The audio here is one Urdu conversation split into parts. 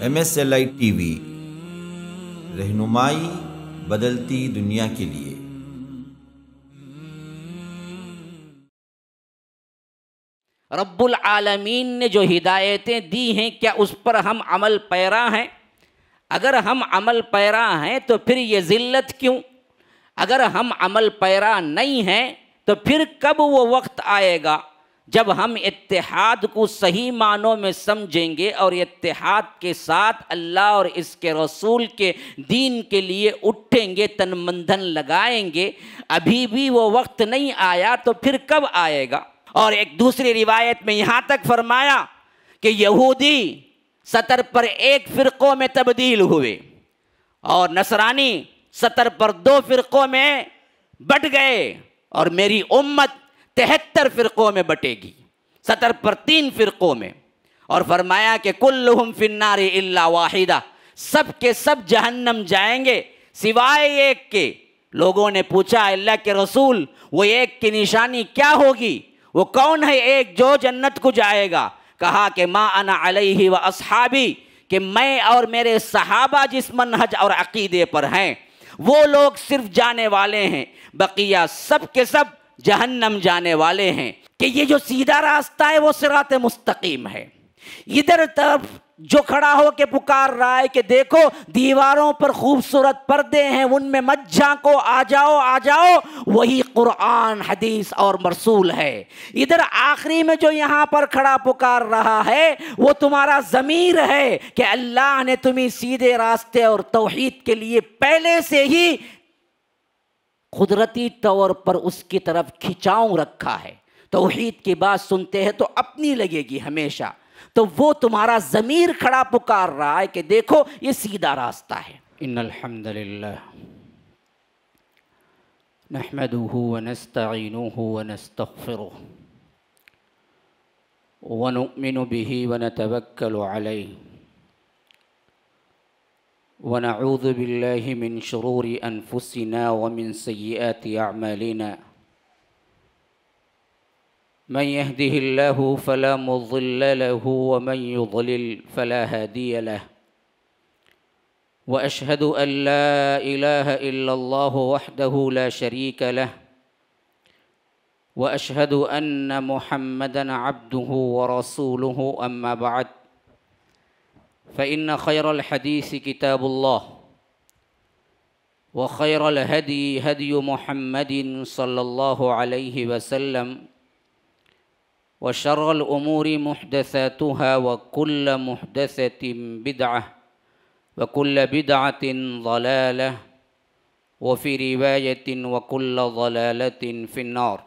MSLI ٹی وی، رہنمائی بدلتی دنیا کے لیے۔ رب العالمین نے جو ہدایتیں دی ہیں کیا اس پر ہم عمل پیرا ہیں؟ اگر ہم عمل پیرا ہیں تو پھر یہ ذلت کیوں؟ اگر ہم عمل پیرا نہیں ہیں تو پھر کب وہ وقت آئے گا جب ہم اتحاد کو صحیح معنوں میں سمجھیں گے اور اتحاد کے ساتھ اللہ اور اس کے رسول کے دین کے لیے اٹھیں گے، تن من دھن لگائیں گے؟ ابھی بھی وہ وقت نہیں آیا تو پھر کب آئے گا؟ اور ایک دوسری روایت میں یہاں تک فرمایا کہ یہودی 70 پر 1 فرقوں میں تبدیل ہوئے اور نصرانی 70 پر 2 فرقوں میں بٹ گئے، اور میری امت 73 فرقوں میں بٹے گی، 70 پر 3 فرقوں میں۔ اور فرمایا کہ کلہم فی النار الا واحدہ، سب کے سب جہنم جائیں گے سوائے ایک کے۔ لوگوں نے پوچھا اللہ کے رسول وہ ایک کی نشانی کیا ہوگی؟ وہ کون ہے ایک جو جنت کو جائے گا؟ کہا کہ ما انا علیہ و اصحابی، کہ میں اور میرے صحابہ جس منہج اور عقیدے پر ہیں وہ لوگ صرف جانے والے ہیں، بقیہ سب کے سب جہنم جانے والے ہیں۔ کہ یہ جو سیدھا راستہ ہے وہ صراط مستقیم ہے۔ ادھر طرف جو کھڑا ہو کے پکار رہا ہے کہ دیکھو دیواروں پر خوبصورت پردے ہیں ان میں مت جھانکو، آ جاؤ آ جاؤ، وہی قرآن حدیث اور مرسول ہے۔ ادھر آخری میں جو یہاں پر کھڑا پکار رہا ہے وہ تمہارا ضمیر ہے کہ اللہ نے تمہیں سیدھے راستے اور توحید کے لیے پہلے سے ہی قدرتی طور پر اس کی طرف کھچاؤ رکھا ہے۔ توحید کی بات سنتے ہیں تو اپنی لگے گی ہمیشہ، تو وہ تمہارا ضمیر کھڑا پکار رہا ہے کہ دیکھو یہ سیدھا راستہ ہے۔ ان الحمد للہ نحمده ونستعینه ونستغفره ونؤمن به ونتوکل علیہ ونعوذ باللہ من شرور انفسنا ومن سیئات اعمالنا، من يهده الله فلا مضل له ومن يضلل فلا هادي له، وأشهد أن لا إله إلا الله وحده لا شريك له، وأشهد أن محمدًا عبده ورسوله، أما بعد فإن خير الحديث كتاب الله، وخير الهدي هدي محمد صلى الله عليه وسلم، وشر الأمور محدثاتها وكل محدثة بدعة وكل بدعة ضلالة وفي رواية وكل ضلالة في النار۔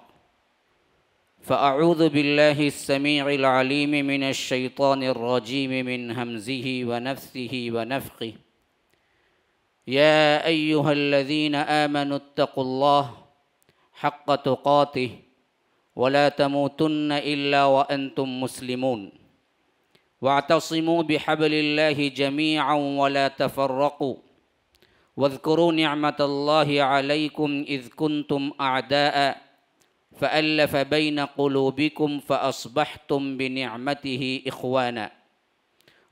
فأعوذ بالله السميع العليم من الشيطان الرجيم من همزه ونفثه ونفخه، يا أيها الذين آمنوا اتقوا الله حق تقاته ولا تموتن إلا وأنتم مسلمون، واعتصموا بحبل الله جميعا ولا تفرقوا، واذكروا نعمة الله عليكم إذ كنتم أعداء فألف بين قلوبكم فأصبحتم بنعمته إخوانا،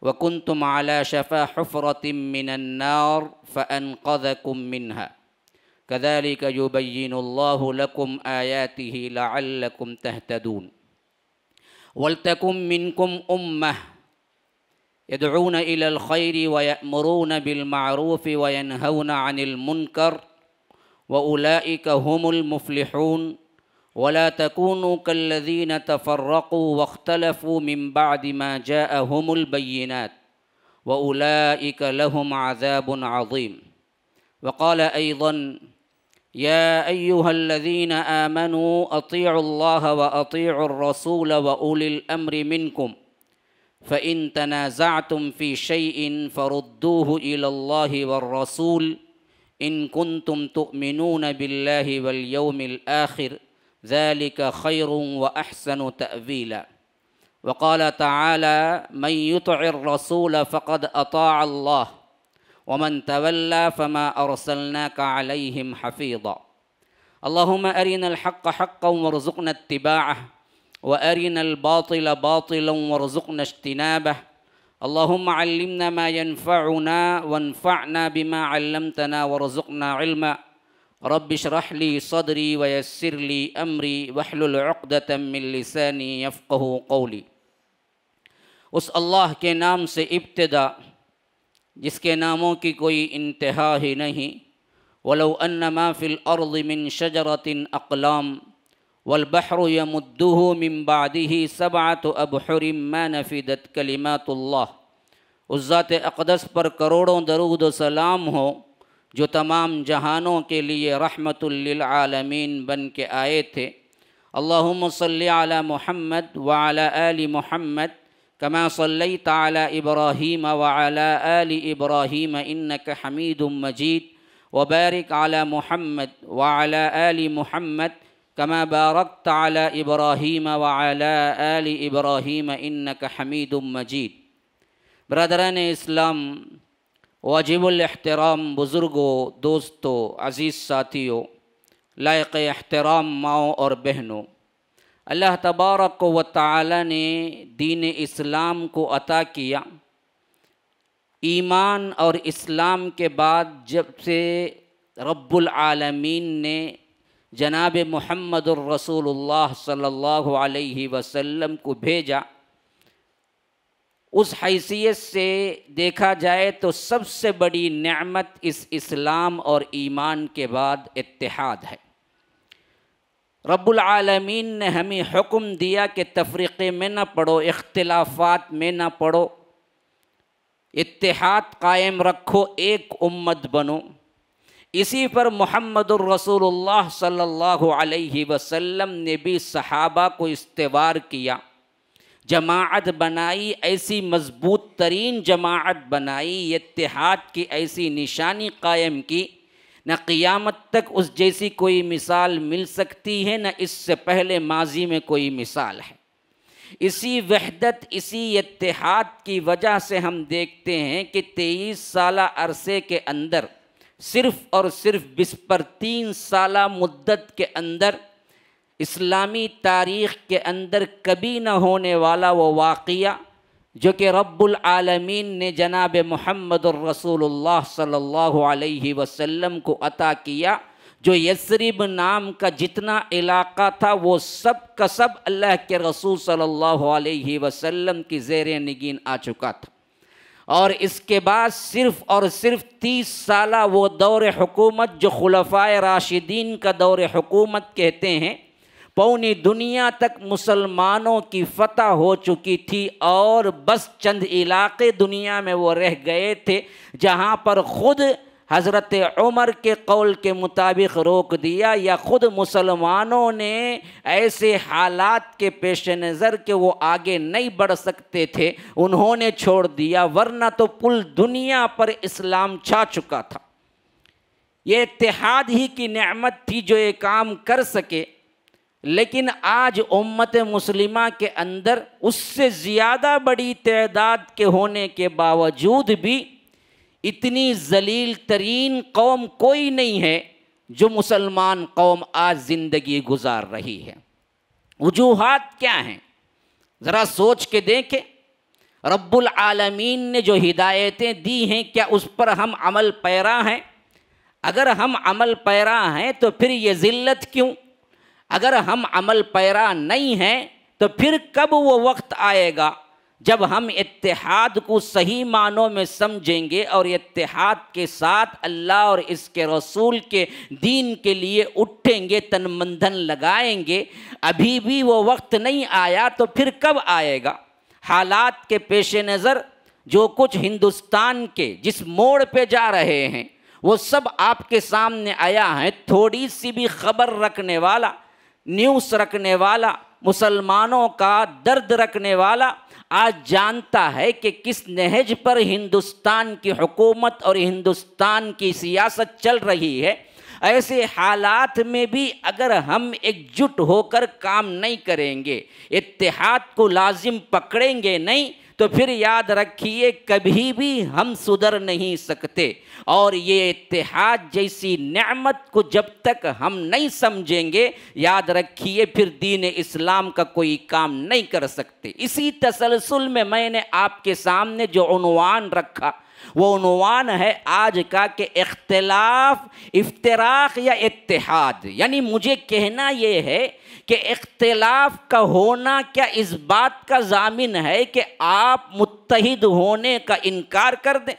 وكنتم على شفا حفرة من النار فأنقذكم منها، كذلك يبين الله لكم آياته لعلكم تهتدون، ولتكن منكم أمة يدعون إلى الخير ويأمرون بالمعروف وينهون عن المنكر وأولئك هم المفلحون، ولا تكونوا كالذين تفرقوا واختلفوا من بعد ما جاءهم البينات وأولئك لهم عذاب عظيم۔ وقال أيضا يا أيها الذين آمنوا أطيعوا الله وأطيعوا الرسول وأولي الأمر منكم، فإن تنازعتم في شيء فردوه إلى الله والرسول إن كنتم تؤمنون بالله واليوم الآخر، ذلك خير وأحسن تأويلا۔ وقال تعالى من يطع الرسول فقد أطاع الله ومن تولى فما أرسلناك عليهم حفيظا۔ اللهم أرنا الحق حقا وارزقنا اتباعه، وأرنا الباطل باطلا وارزقنا اجتنابه، اللهم علمنا ما ينفعنا وانفعنا بما علمتنا وارزقنا علما رب اشرح لي صدري ويسر لي امری واحلل عقدة من لسانی یفقہوا قولی۔ اس اللہ کے نام سے ابتدا جس کے ناموں کی کوئی انتہا ہی نہیں۔ وَلَوْ أَنَّ مَا فِي الْأَرْضِ مِن شَجَرَةٍ أَقْلَامٌ وَالْبَحْرُ يَمُدُّهُ مِن بَعْدِهِ سَبْعَةُ أَبْحُرٍ مَا نَفِدَتْ كَلِمَاتُ اللَّهِ۔ اس ذات اقدس پر کروڑوں درود و سلام ہو جو تمام جہانوں کے لیے رحمت للعالمین بن کے آئے تھے۔ اللہم صلی علی محمد وعلی آل محمد كما صليت على إبراهيم وعلى آل إبراهيم إنك حميد مجيد وبارك على محمد وعلى آل محمد كما باركت على إبراهيم وعلى آل إبراهيم إنك حميد مجيد۔ برادران اسلام، واجب الاحترام بزرگوں، دوستوں، عزیز ساتھیوں، لائق احترام ماؤں اور بہنوں، اللہ تبارک و تعالی نے دین اسلام کو عطا کیا۔ ایمان اور اسلام کے بعد جب سے رب العالمین نے جناب محمد الرسول اللہ صلی اللہ علیہ وسلم کو بھیجا، اس حیثیت سے دیکھا جائے تو سب سے بڑی نعمت اس اسلام اور ایمان کے بعد اتحاد ہے۔ رب العالمین نے ہمیں حکم دیا کہ تفریقے میں نہ پڑو، اختلافات میں نہ پڑو، اتحاد قائم رکھو، ایک امت بنو۔ اسی پر محمد الرسول اللہ صلی اللہ علیہ وسلم نے بھی صحابہ کو استوار کیا، جماعت بنائی، ایسی مضبوط ترین جماعت بنائی، اتحاد کی ایسی نشانی قائم کی، نہ قیامت تک اس جیسی کوئی مثال مل سکتی ہے، نہ اس سے پہلے ماضی میں کوئی مثال ہے۔ اسی وحدت، اسی اتحاد کی وجہ سے ہم دیکھتے ہیں کہ 23 سالہ عرصے کے اندر، صرف اور صرف 3 سالہ مدت کے اندر، اسلامی تاریخ کے اندر کبھی نہ ہونے والا وہ واقعہ جو کہ رب العالمین نے جناب محمد الرسول اللہ صلی اللہ علیہ وسلم کو عطا کیا، جو یثرب نام کا جتنا علاقہ تھا وہ سب کا سب اللہ کے رسول صلی اللہ علیہ وسلم کی زیر نگین آ چکا تھا۔ اور اس کے بعد صرف اور صرف 30 سالہ وہ دور حکومت جو خلفائے راشدین کا دور حکومت کہتے ہیں، پوری دنیا تک مسلمانوں کی فتح ہو چکی تھی، اور بس چند علاقے دنیا میں وہ رہ گئے تھے جہاں پر خود حضرت عمر کے قول کے مطابق روک دیا، یا خود مسلمانوں نے ایسے حالات کے پیش نظر کہ وہ آگے نہیں بڑھ سکتے تھے، انہوں نے چھوڑ دیا، ورنہ تو کل دنیا پر اسلام چھا چکا تھا۔ یہ اتحاد ہی کی نعمت تھی جو یہ کام کر سکے، لیکن آج امت مسلمہ کے اندر اس سے زیادہ بڑی تعداد کے ہونے کے باوجود بھی اتنی ذلیل ترین قوم کوئی نہیں ہے جو مسلمان قوم آج زندگی گزار رہی ہے۔ وجوہات کیا ہیں؟ ذرا سوچ کے دیکھیں۔ رب العالمین نے جو ہدایتیں دی ہیں، کیا اس پر ہم عمل پیرا ہیں؟ اگر ہم عمل پیرا ہیں تو پھر یہ ذلت کیوں؟ اگر ہم عمل پیرا نہیں ہیں تو پھر کب وہ وقت آئے گا جب ہم اتحاد کو صحیح معنوں میں سمجھیں گے اور اتحاد کے ساتھ اللہ اور اس کے رسول کے دین کے لیے اٹھیں گے، تن من دھن لگائیں گے؟ ابھی بھی وہ وقت نہیں آیا تو پھر کب آئے گا؟ حالات کے پیش نظر جو کچھ ہندوستان کے جس موڑ پہ جا رہے ہیں وہ سب آپ کے سامنے آیا ہے۔ تھوڑی سی بھی خبر رکھنے والا، نیوز رکھنے والا، مسلمانوں کا درد رکھنے والا آج جانتا ہے کہ کس نہج پر ہندوستان کی حکومت اور ہندوستان کی سیاست چل رہی ہے۔ ایسے حالات میں بھی اگر ہم ایک جٹ ہو کر کام نہیں کریں گے، اتحاد کو لازم پکڑیں گے نہیں، تو پھر یاد رکھیے کبھی بھی ہم سدھر نہیں سکتے، اور یہ اتحاد جیسی نعمت کو جب تک ہم نہیں سمجھیں گے، یاد رکھیے پھر دین اسلام کا کوئی کام نہیں کر سکتے۔ اسی تسلسل میں نے آپ کے سامنے جو عنوان رکھا وہ عنوان ہے آج کا کہ اختلاف، افتراق یا اتحاد، یعنی مجھے کہنا یہ ہے کہ اختلاف کا ہونا کیا اس بات کا ضامن ہے کہ آپ متحد ہونے کا انکار کر دیں؟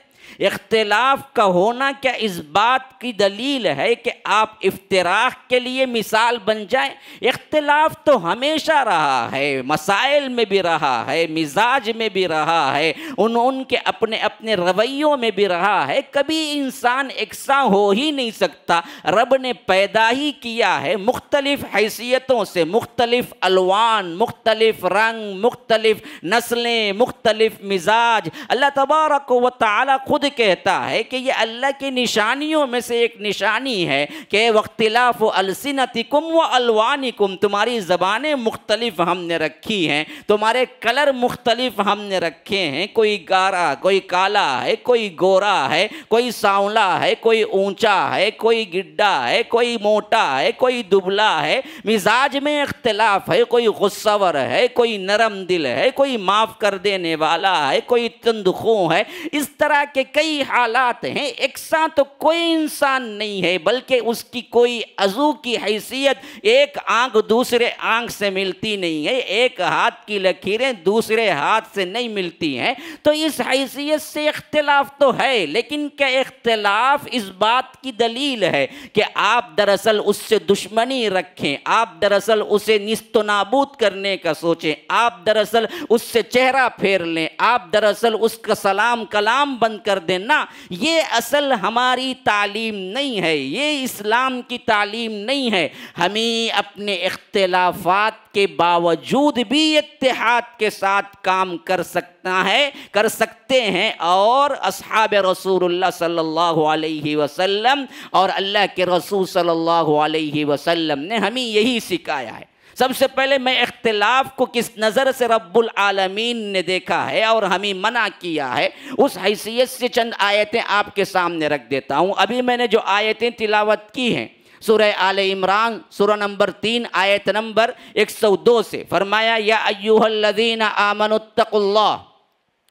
اختلاف کا ہونا کیا اس بات کی دلیل ہے کہ آپ افتراق کے لیے مثال بن جائیں؟ اختلاف تو ہمیشہ رہا ہے، مسائل میں بھی رہا ہے، مزاج میں بھی رہا ہے، ان کے اپنے اپنے رویوں میں بھی رہا ہے۔ کبھی انسان یکساں ہو ہی نہیں سکتا۔ رب نے پیدا ہی کیا ہے مختلف حیثیتوں سے، مختلف الوان، مختلف رنگ، مختلف نسلیں، مختلف مزاج۔ اللہ تبارک و تعالی خود کہتا ہے کہ یہ اللہ کی نشانیوں میں سے ایک نشانی ہے کہ واختلاف السنتکم و الوانکم، تمہاری زبانیں مختلف ہم نے رکھی ہیں، تمہارے کلر مختلف ہم نے رکھے ہیں، کوئی گارا، کوئی کالا ہے، کوئی گورا ہے، کوئی سانولا ہے، کوئی اونچا ہے، کوئی گڈھا ہے، کوئی موٹا ہے، کوئی دبلا ہے، مزاج میں اختلاف ہے، کوئی غصہ ور ہے، کوئی نرم دل ہے، کوئی معاف کر دینے والا ہے، کوئی تندخو ہے۔ اس طرح کے کئی حالات ہیں۔ یکساں تو کوئی انسان نہیں ہے، بلکہ اس کی کوئی عضو کی حیثیت، ایک آنکھ دوسرے آنکھ سے ملتی نہیں ہے، ایک ہاتھ کی لکیریں دوسرے ہاتھ سے نہیں ملتی ہیں، تو اس حیثیت سے اختلاف تو ہے، لیکن کیا اختلاف اس بات کی دلیل ہے کہ آپ دراصل اس سے دشمنی رکھیں، آپ دراصل اسے نیست و نابود کرنے کا سوچیں، آپ دراصل اس سے چہرہ پھیر لیں، آپ دراصل اس کا سلام کلام بند کر دینا؟ یہ اصل ہماری تعلیم نہیں ہے، یہ اسلام کی تعلیم نہیں ہے۔ ہمیں اپنے اختلافات کے باوجود بھی اتحاد کے ساتھ کام کر سکتے ہیں، اور اصحاب رسول اللہ صلی اللہ علیہ وسلم اور اللہ کے رسول صلی اللہ علیہ وسلم نے ہمیں یہی سکھایا ہے۔ سب سے پہلے میں اختلاف کو کس نظر سے رب العالمین نے دیکھا ہے اور ہمیں منع کیا ہے، اس حیثیت سے چند آیتیں آپ کے سامنے رکھ دیتا ہوں۔ ابھی میں نے جو آیتیں تلاوت کی ہیں سورہ آل عمران سورہ نمبر 3 آیت نمبر 102 سے، فرمایا یا ایھا الذین آمنوا اتقوا اللہ،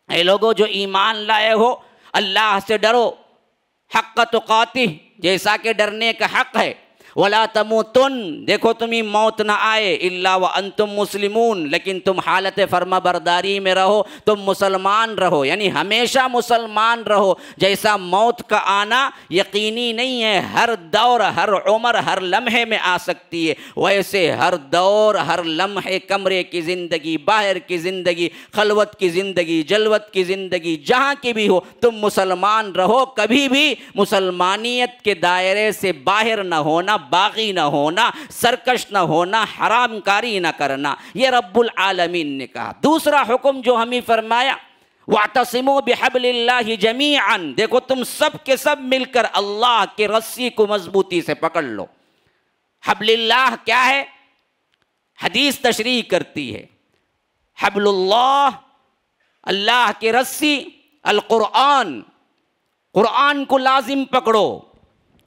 اے لوگوں جو ایمان لائے ہو اللہ سے ڈرو، حق تقاتہ، جیسا کہ ڈرنے کا حق ہے، وَلَا تَمُوتُنَّ، دیکھو تمہیں موت نہ آئے، إِلَّا وَأَنْتُمْ مُسْلِمُونَ، لیکن تم حالت فرما برداری میں رہو، تم مسلمان رہو، یعنی ہمیشہ مسلمان رہو۔ جیسا موت کا آنا یقینی نہیں ہے، ہر دور، ہر عمر، ہر لمحے میں آ سکتی ہے، ویسے ہر دور، ہر لمحے، کمرے کی زندگی، باہر کی زندگی، خلوت کی زندگی، جلوت کی زندگی، جہاں کی بھی ہو، تم مسلمان رہو، کبھی بھی مسلمانیت کے دائرے سے باہر نہ ہونا، باغی نہ ہونا، سرکش نہ ہونا، حرام کاری نہ کرنا، یہ رب العالمین نے کہا۔ دوسرا حکم جو ہمیں فرمایا وَاعْتَصِمُوا بِحَبْلِ اللَّهِ جَمِيعًا، دیکھو تم سب کے سب مل کر اللہ کے رسی کو مضبوطی سے پکڑ لو۔ حبل اللہ کیا ہے؟ حدیث تشریح کرتی ہے، حبل اللہ، اللہ کی رسی، القرآن، قرآن کو لازم پکڑو،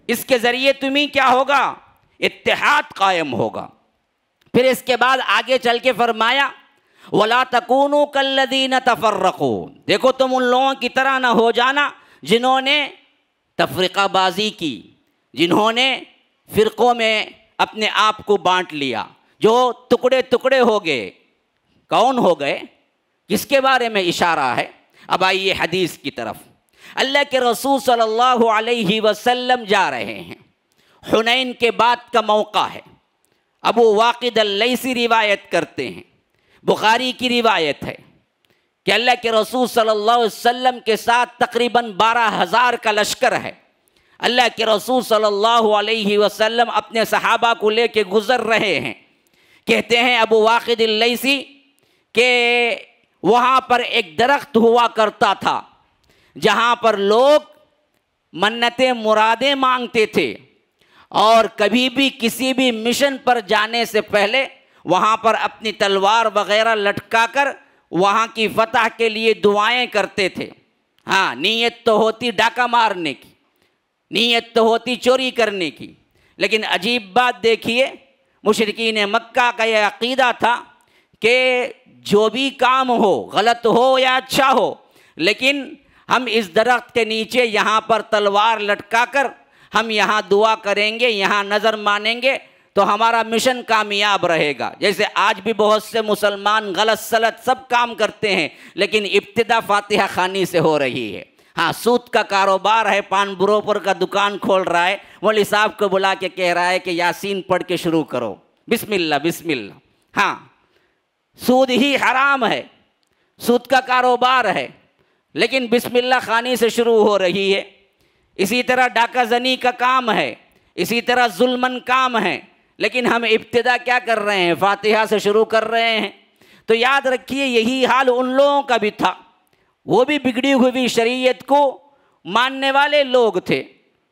اس کے ذریعے تمہیں کیا ہوگا؟ اتحاد قائم ہوگا۔ پھر اس کے بعد آگے چل کے فرمایا وَلَا تَكُونُوا كَالَّذِينَ تَفَرَّقُوا، دیکھو تم ان لوگوں کی طرح نہ ہو جانا جنہوں نے تفرقہ بازی کی، جنہوں نے فرقوں میں اپنے آپ کو بانٹ لیا، جو ٹکڑے ٹکڑے ہو گئے۔ کون ہو گئے؟ کس کے بارے میں اشارہ ہے؟ اب آئیے حدیث کی طرف۔ اللہ کے رسول صلی اللہ علیہ وسلم جا رہے ہیں، حنین کے بعد کا موقع ہے۔ ابو واقد اللیثی روایت کرتے ہیں، بخاری کی روایت ہے کہ اللہ کے رسول صلی اللہ علیہ وسلم کے ساتھ تقریباً 12,000 کا لشکر ہے۔ اللہ کے رسول صلی اللہ علیہ وسلم اپنے صحابہ کو لے کے گزر رہے ہیں۔ کہتے ہیں ابو واقد اللیثی کہ وہاں پر ایک درخت ہوا کرتا تھا جہاں پر لوگ منتیں مرادیں مانگتے تھے، اور کبھی بھی کسی بھی مشن پر جانے سے پہلے وہاں پر اپنی تلوار وغیرہ لٹکا کر وہاں کی فتح کے لیے دعائیں کرتے تھے. ہاں نیت تو ہوتی ڈاکہ مارنے کی، نیت تو ہوتی چوری کرنے کی، لیکن عجیب بات دیکھیے مشرکین مکہ کا یہ عقیدہ تھا کہ جو بھی کام ہو غلط ہو یا اچھا ہو، لیکن ہم اس درخت کے نیچے یہاں پر تلوار لٹکا کر ہم یہاں دعا کریں گے، یہاں نظر مانیں گے تو ہمارا مشن کامیاب رہے گا. جیسے آج بھی بہت سے مسلمان غلط سلط سب کام کرتے ہیں، لیکن ابتدا فاتحہ خوانی سے ہو رہی ہے. ہاں سود کا کاروبار ہے، پان بروکر کا دکان کھول رہا ہے، مولوی صاحب کو بلا کے کہہ رہا ہے کہ یاسین پڑھ کے شروع کرو، بسم اللہ بسم اللہ. ہاں سود ہی حرام ہے، سود کا کاروبار ہے، لیکن بسم اللہ خوانی سے شروع ہو رہی ہے. اسی طرح ڈاکہ زنی کا کام ہے، اسی طرح ظلمن کام ہے، لیکن ہم ابتدا کیا کر رہے ہیں؟ فاتحہ سے شروع کر رہے ہیں. تو یاد رکھیے یہی حال ان لوگوں کا بھی تھا. وہ بھی بگڑی ہوئی شریعت کو ماننے والے لوگ تھے.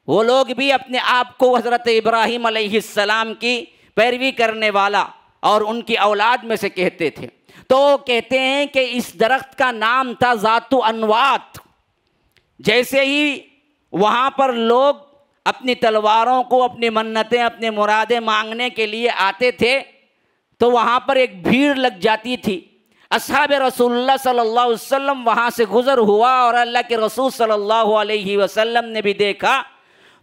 وہ لوگ بھی اپنے آپ کو حضرت ابراہیم علیہ السلام کی پیروی کرنے والا اور ان کی اولاد میں سے کہتے تھے. تو کہتے ہیں کہ اس درخت کا نام تھا ذات انوات. جیسے ہی وہاں پر لوگ اپنی تلواروں کو، اپنی منتیں، اپنی مرادیں مانگنے کے لیے آتے تھے تو وہاں پر ایک بھیڑ لگ جاتی تھی. اصحاب رسول اللہ صلی اللہ علیہ وسلم وہاں سے گزر ہوا اور اللہ کے رسول صلی اللہ علیہ وسلم نے بھی دیکھا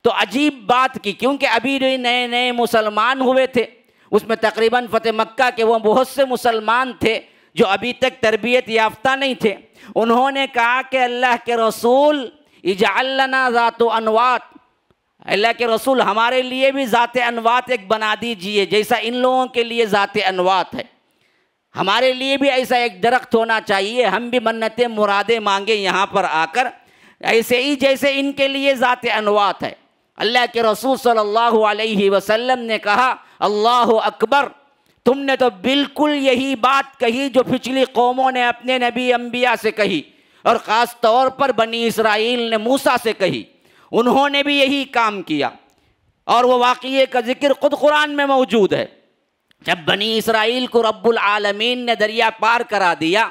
تو عجیب بات کی، کیونکہ ابھی نئے نئے مسلمان ہوئے تھے. اس میں تقریباً فتح مکہ کے وہ بہت سے مسلمان تھے جو ابھی تک تربیت یافتہ نہیں تھے. انہوں نے کہا کہ اللہ کے رسول اجعل لنا ذات انوات، اللہ کے رسول ہمارے لیے بھی ذات انوات ایک بنا دیجئے، جیسا ان لوگوں کے لیے ذات انوات ہے ہمارے لیے بھی ایسا ایک درخت ہونا چاہیے، ہم بھی منتیں مرادیں مانگیں یہاں پر آ کر، ایسے ہی جیسے ان کے لیے ذات انوات ہے. اللہ کے رسول صلی اللہ علیہ وسلم نے کہا اللہ اکبر، تم نے تو بالکل یہی بات کہی جو پچھلی قوموں نے اپنے نبی انبیاء سے کہی، اور خاص طور پر بنی اسرائیل نے موسیٰ سے کہی. انہوں نے بھی یہی کام کیا، اور وہ واقعے کا ذکر خود قرآن میں موجود ہے. جب بنی اسرائیل کو رب العالمین نے دریا پار کرا دیا،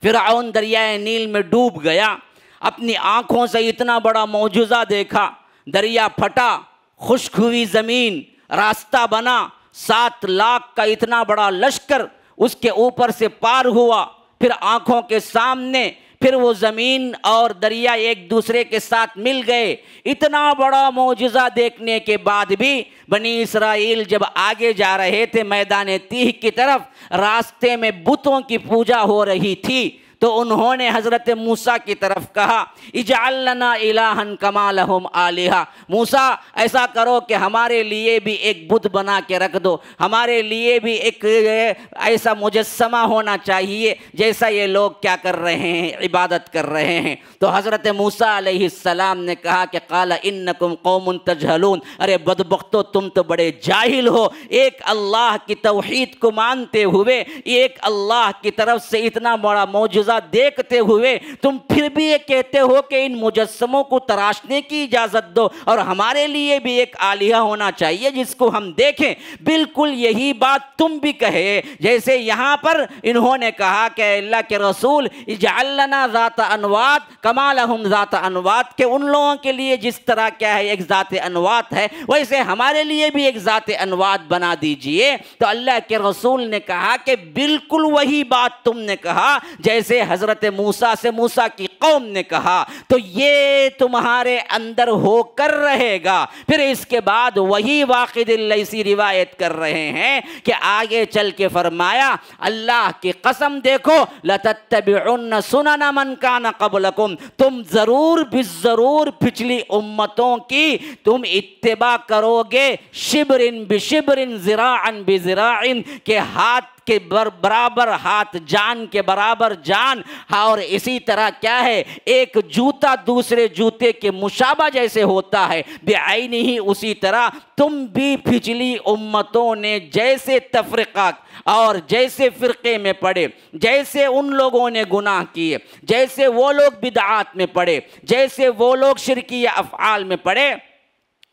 فرعون دریائے نیل میں ڈوب گیا، اپنی آنکھوں سے اتنا بڑا معجزہ دیکھا، دریا پھٹا، خشک ہوئی زمین، راستہ بنا، 7 لاکھ کا اتنا بڑا لشکر اس کے اوپر سے پار ہوا، پھر آنکھوں کے سامنے پھر وہ زمین اور دریا ایک دوسرے کے ساتھ مل گئے. اتنا بڑا معجزہ دیکھنے کے بعد بھی بنی اسرائیل جب آگے جا رہے تھے میدان تیہ کی طرف، راستے میں بتوں کی پوجا ہو رہی تھی، تو انہوں نے حضرت موسیٰ کی طرف کہا اجعل لنا الہا کما لہم آلہہ، موسیٰ ایسا کرو کہ ہمارے لیے بھی ایک بت بنا کے رکھ دو، ہمارے لیے بھی ایک ایسا مجسمہ ہونا چاہیے جیسا یہ لوگ کیا کر رہے ہیں، عبادت کر رہے ہیں. تو حضرت موسیٰ علیہ السلام نے کہا کہ قال انکم قوم تجہلون، ارے بدبختو تم تو بڑے جاہل ہو، ایک اللہ کی توحید کو مانتے ہوئے، ایک اللہ کی طرف سے اتنا بڑا معجزہ دیکھتے ہوئے تم پھر بھی یہ کہتے ہو کہ ان مجسموں کو تراشنے کی اجازت دو اور ہمارے لیے بھی ایک آلیہ ہونا چاہیے جس کو ہم دیکھیں. بالکل یہی بات تم بھی کہے، جیسے یہاں پر انہوں نے کہا کہ اللہ کے رسول اجعل لنا ذات انوات کما لہم ذات انوات، کہ ان لوگوں کے لیے جس طرح کیا ہے ایک ذات انوات ہے ویسے ہمارے لیے بھی ایک ذات انوات بنا دیجئے. تو اللہ کے رسول نے کہا کہ بالکل وہی بات تم نے کہا جیسے حضرت موسیٰ سے موسیٰ کی قوم نے کہا، تو یہ تمہارے اندر ہو کر رہے گا. پھر اس کے بعد وہی واقد اللیثی روایت کر رہے ہیں کہ آگے چل کے فرمایا اللہ کی قسم دیکھو لَتَتَّبِعُنَّ سُنَنَ مَنْ كَانَ قَبْلَكُمْ، تم ضرور بالضرور پچھلی امتوں کی تم اتباع کرو گے، شبرن بشبرن ذراعن بذراعن، کہ ہاتھ کے برابر ہاتھ، جان کے برابر جان، اور اسی طرح کیا ہے ایک جوتا دوسرے جوتے کے مشابہ جیسے ہوتا ہے بعینہ ہی، اسی طرح تم بھی پچھلی امتوں نے جیسے تفرقہ اور جیسے فرقے میں پڑے، جیسے ان لوگوں نے گناہ کیے، جیسے وہ لوگ بدعات میں پڑے، جیسے وہ لوگ شرکیہ افعال میں پڑے،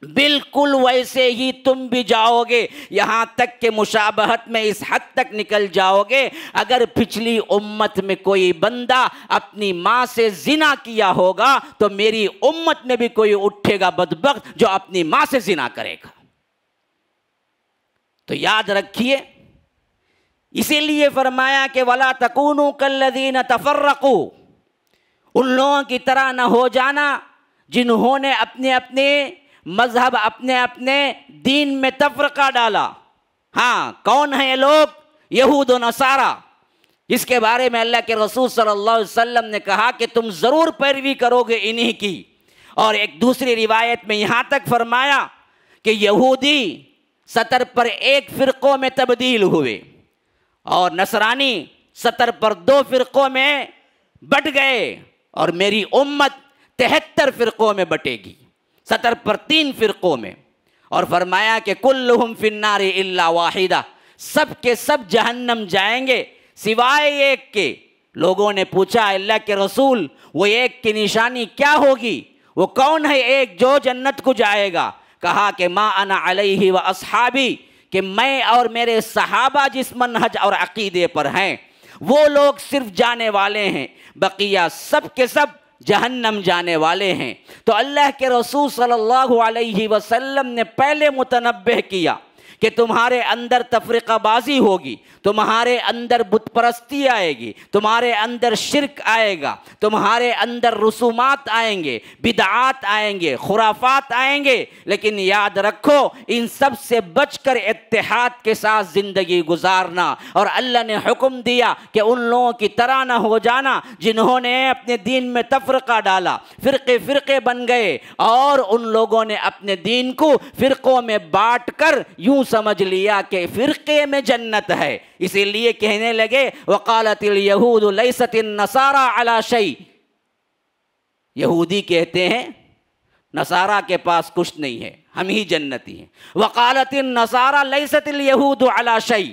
بالکل ویسے ہی تم بھی جاؤ گے، یہاں تک کہ مشابہت میں اس حد تک نکل جاؤ گے، اگر پچھلی امت میں کوئی بندہ اپنی ماں سے زنا کیا ہوگا تو میری امت میں بھی کوئی اٹھے گا بدبخت جو اپنی ماں سے زنا کرے گا۔ تو یاد رکھیے، اسی لیے فرمایا کہ وَلَا تَكُونُوا كَالَّذِينَ تَفَرَّقُوا، ان لوگوں کی طرح نہ ہو جانا جنہوں نے اپنے اپنے مذہب، اپنے اپنے دین میں تفرقہ ڈالا۔ ہاں، کون ہیں یہ لوگ؟ یہود و نصارہ، جس کے بارے میں اللہ کے رسول صلی اللہ علیہ وسلم نے کہا کہ تم ضرور پیروی کرو گے انہی کی۔ اور ایک دوسری روایت میں یہاں تک فرمایا کہ یہودی 70 پر 1 فرقوں میں تبدیل ہوئے اور نصرانی 70 پر 2 فرقوں میں بٹ گئے، اور میری امت 73 فرقوں میں بٹے گی، 70 پر 3 فرقوں میں۔ اور فرمایا کہ کلہم فی النار الا واحدہ، سب کے سب جہنم جائیں گے سوائے ایک کے۔ لوگوں نے پوچھا اللہ کے رسول وہ ایک کی نشانی کیا ہوگی؟ وہ کون ہے ایک جو جنت کو جائے گا؟ کہا کہ ما انا علیہ و اصحابی، کہ میں اور میرے صحابہ جس منہج اور عقیدے پر ہیں وہ لوگ صرف جانے والے ہیں، بقیہ سب کے سب جہنم جانے والے ہیں۔ تو اللہ کے رسول صلی اللہ علیہ وسلم نے پہلے متنبہ کیا کہ تمہارے اندر تفرقہ بازی ہوگی، تمہارے اندر بت پرستی آئے گی، تمہارے اندر شرک آئے گا، تمہارے اندر رسومات آئیں گے، بدعات آئیں گے، خرافات آئیں گے، لیکن یاد رکھو ان سب سے بچ کر اتحاد کے ساتھ زندگی گزارنا۔ اور اللہ نے حکم دیا کہ ان لوگوں کی طرح نہ ہو جانا جنہوں نے اپنے دین میں تفرقہ ڈالا، فرقے فرقے بن گئے، اور ان لوگوں نے اپنے دین کو فرقوں میں بانٹ کر یوں سمجھ لیا کہ فرقے میں جنت ہے، اسی لیے کہنے لگے وقالت الیہود لیست النصارى علی شیء، یہودی کہتے ہیں نصارہ کے پاس کچھ نہیں ہے، ہم ہی جنتی ہیں۔ وقالت النصارى لیست الیہود علی شیء،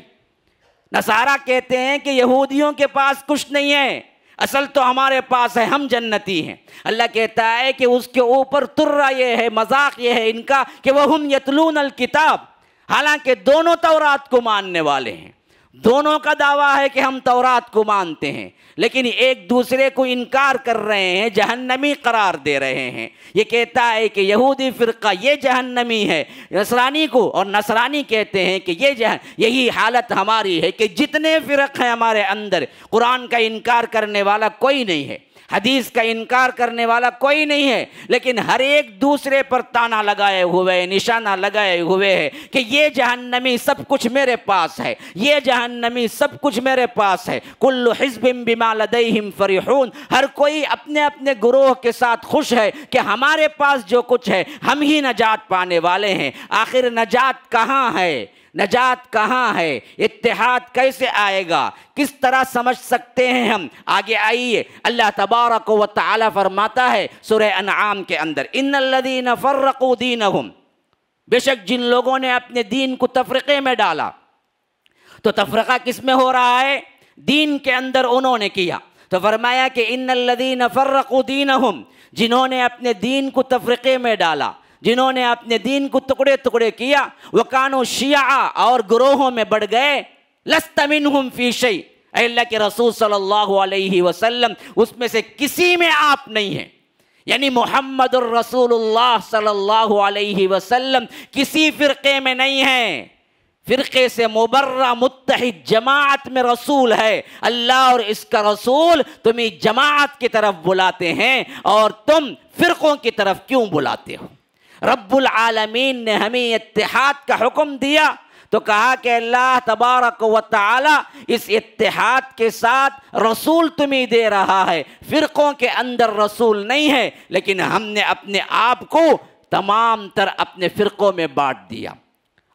نصارہ کہتے ہیں کہ یہودیوں کے پاس کچھ نہیں ہے، اصل تو ہمارے پاس ہے، ہم جنتی ہیں۔ اللہ کہتا ہے کہ اس کے اوپر ترہ یہ ہے، مذاق یہ ہے ان کا کہ وَهُمْ يَتْلُونَ الْكِتَابَ، حالانکہ دونوں تورات کو ماننے والے ہیں، دونوں کا دعویٰ ہے کہ ہم تورات کو مانتے ہیں، لیکن ایک دوسرے کو انکار کر رہے ہیں، جہنمی قرار دے رہے ہیں۔ یہ کہتا ہے کہ یہودی فرقہ یہ جہنمی ہے نصرانی کو، اور نصرانی کہتے ہیں کہ یہی حالت ہماری ہے کہ جتنے فرق ہیں ہمارے اندر، قرآن کا انکار کرنے والا کوئی نہیں ہے، حدیث کا انکار کرنے والا کوئی نہیں ہے، لیکن ہر ایک دوسرے پر تانا لگائے ہوئے، نشانہ لگائے ہوئے ہے کہ یہ جہنمی سب کچھ میرے پاس ہے، یہ جہنمی سب کچھ میرے پاس ہے۔ کل حزب بما لدیہم فرحون، ہر کوئی اپنے اپنے گروہ کے ساتھ خوش ہے کہ ہمارے پاس جو کچھ ہے ہم ہی نجات پانے والے ہیں۔ آخر نجات کہاں ہے؟ نجات کہاں ہے؟ اتحاد کیسے آئے گا؟ کس طرح سمجھ سکتے ہیں ہم؟ آگے آئیے، اللہ تبارک و تعالی فرماتا ہے سورہ انعام کے اندر ان الذین فرقوا دینہم، بے شک جن لوگوں نے اپنے دین کو تفرقے میں ڈالا۔ تو تفرقہ کس میں ہو رہا ہے؟ دین کے اندر انہوں نے کیا۔ تو فرمایا کہ ان الذین فرقوا دینہم، جنہوں نے اپنے دین کو تفرقے میں ڈالا، جنہوں نے اپنے دین کو ٹکڑے ٹکڑے کیا، وَكَانُوا شِيَعًا، اور گروہوں میں بڑھ گئے، لَسْتَ مِنْهُمْ فِي شَيْءٍ، اے اللہ کے رسول صلی اللہ علیہ وسلم اس میں سے کسی میں آپ نہیں ہیں، یعنی محمد الرسول اللہ صلی اللہ علیہ وسلم کسی فرقے میں نہیں ہیں، فرقے سے مبرہ متحد جماعت میں رسول ہے۔ اللہ اور اس کا رسول تمہیں جماعت کی طرف بلاتے ہیں اور تم فرقوں کی طرف کیوں بلاتے ہو؟ رب العالمین نے ہمیں اتحاد کا حکم دیا تو کہا کہ اللہ تبارک و تعالی اس اتحاد کے ساتھ رسول تمہیں دے رہا ہے، فرقوں کے اندر رسول نہیں ہے، لیکن ہم نے اپنے آپ کو تمام تر اپنے فرقوں میں بانٹ دیا۔